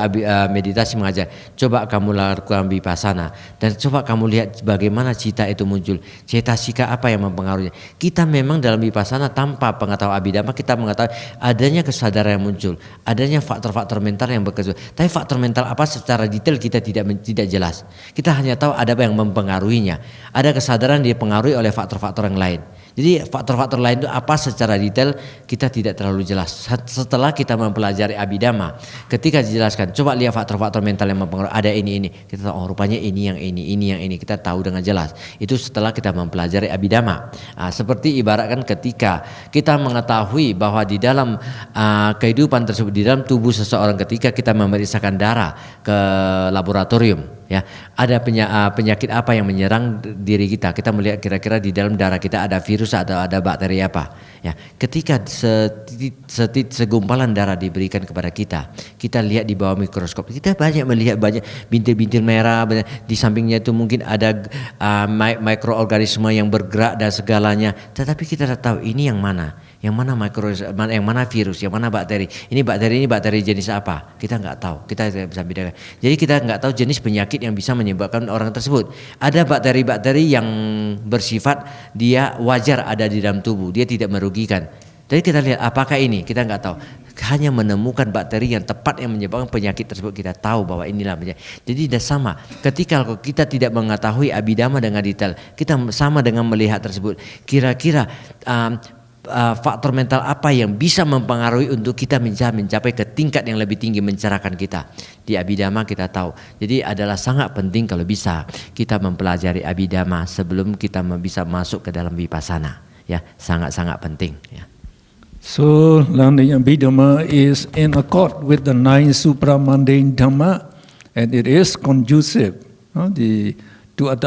meditasi mengajar, coba kamu lakukan vipassana dan coba kamu lihat bagaimana cita itu muncul, cetasika apa yang mempengaruhinya. Kita memang dalam vipassana tanpa pengetahuan Abhidhamma, kita mengetahui adanya kesadaran yang muncul, adanya faktor-faktor mental yang bekerja. Tapi faktor mental apa secara detail kita tidak jelas. Kita hanya tahu ada apa yang mempengaruhinya. Ada kesadaran dipengaruhi oleh faktor-faktor yang lain. Jadi faktor-faktor lain itu apa secara detail kita tidak terlalu jelas. Setelah kita mempelajari Abhidhamma, ketika dijelaskan, coba lihat faktor-faktor mental yang mempengaruhi, ada ini, kita tahu rupanya ini yang ini, kita tahu dengan jelas. Itu setelah kita mempelajari Abhidhamma. Seperti ibaratkan ketika kita mengetahui bahwa di dalam kehidupan tersebut, di dalam tubuh seseorang, ketika kita memeriksakan darah ke laboratorium, ya, ada penyakit apa yang menyerang diri kita. Kita melihat kira-kira di dalam darah kita ada virus atau ada bakteri apa. Ya, ketika segumpalan darah diberikan kepada kita, kita lihat di bawah mikroskop, kita melihat banyak bintil-bintil merah. Di sampingnya itu mungkin ada mikroorganisme yang bergerak dan segalanya. Tetapi kita tidak tahu ini yang mana. Yang mana virus, yang mana bakteri. Ini bakteri jenis apa? Kita nggak tahu. Kita tidak bisa bedakan. Jadi kita nggak tahu jenis penyakit yang bisa menyebabkan orang tersebut. Ada bakteri-bakteri yang bersifat dia wajar ada di dalam tubuh, dia tidak merugikan. Jadi kita lihat apakah ini, kita nggak tahu. Hanya menemukan bakteri yang tepat yang menyebabkan penyakit tersebut, kita tahu bahwa inilah penyakit. Jadi sudah sama. Ketika kita tidak mengetahui Abhidhamma dengan detail, kita sama dengan melihat tersebut. Kira-kira faktor mental apa yang bisa mempengaruhi untuk kita mencapai ke tingkat yang lebih tinggi, mencerahkan kita. Di Abhidhamma kita tahu. Jadi adalah sangat penting kalau bisa kita mempelajari Abhidhamma sebelum kita bisa masuk ke dalam vipassana. Ya, sangat-sangat penting. Ya. So, learning Abhidhamma is in accord with the 9 supramundane Dhamma, and it is conducive to the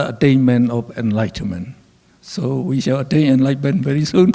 attainment of enlightenment. So, we shall attain enlightenment very soon.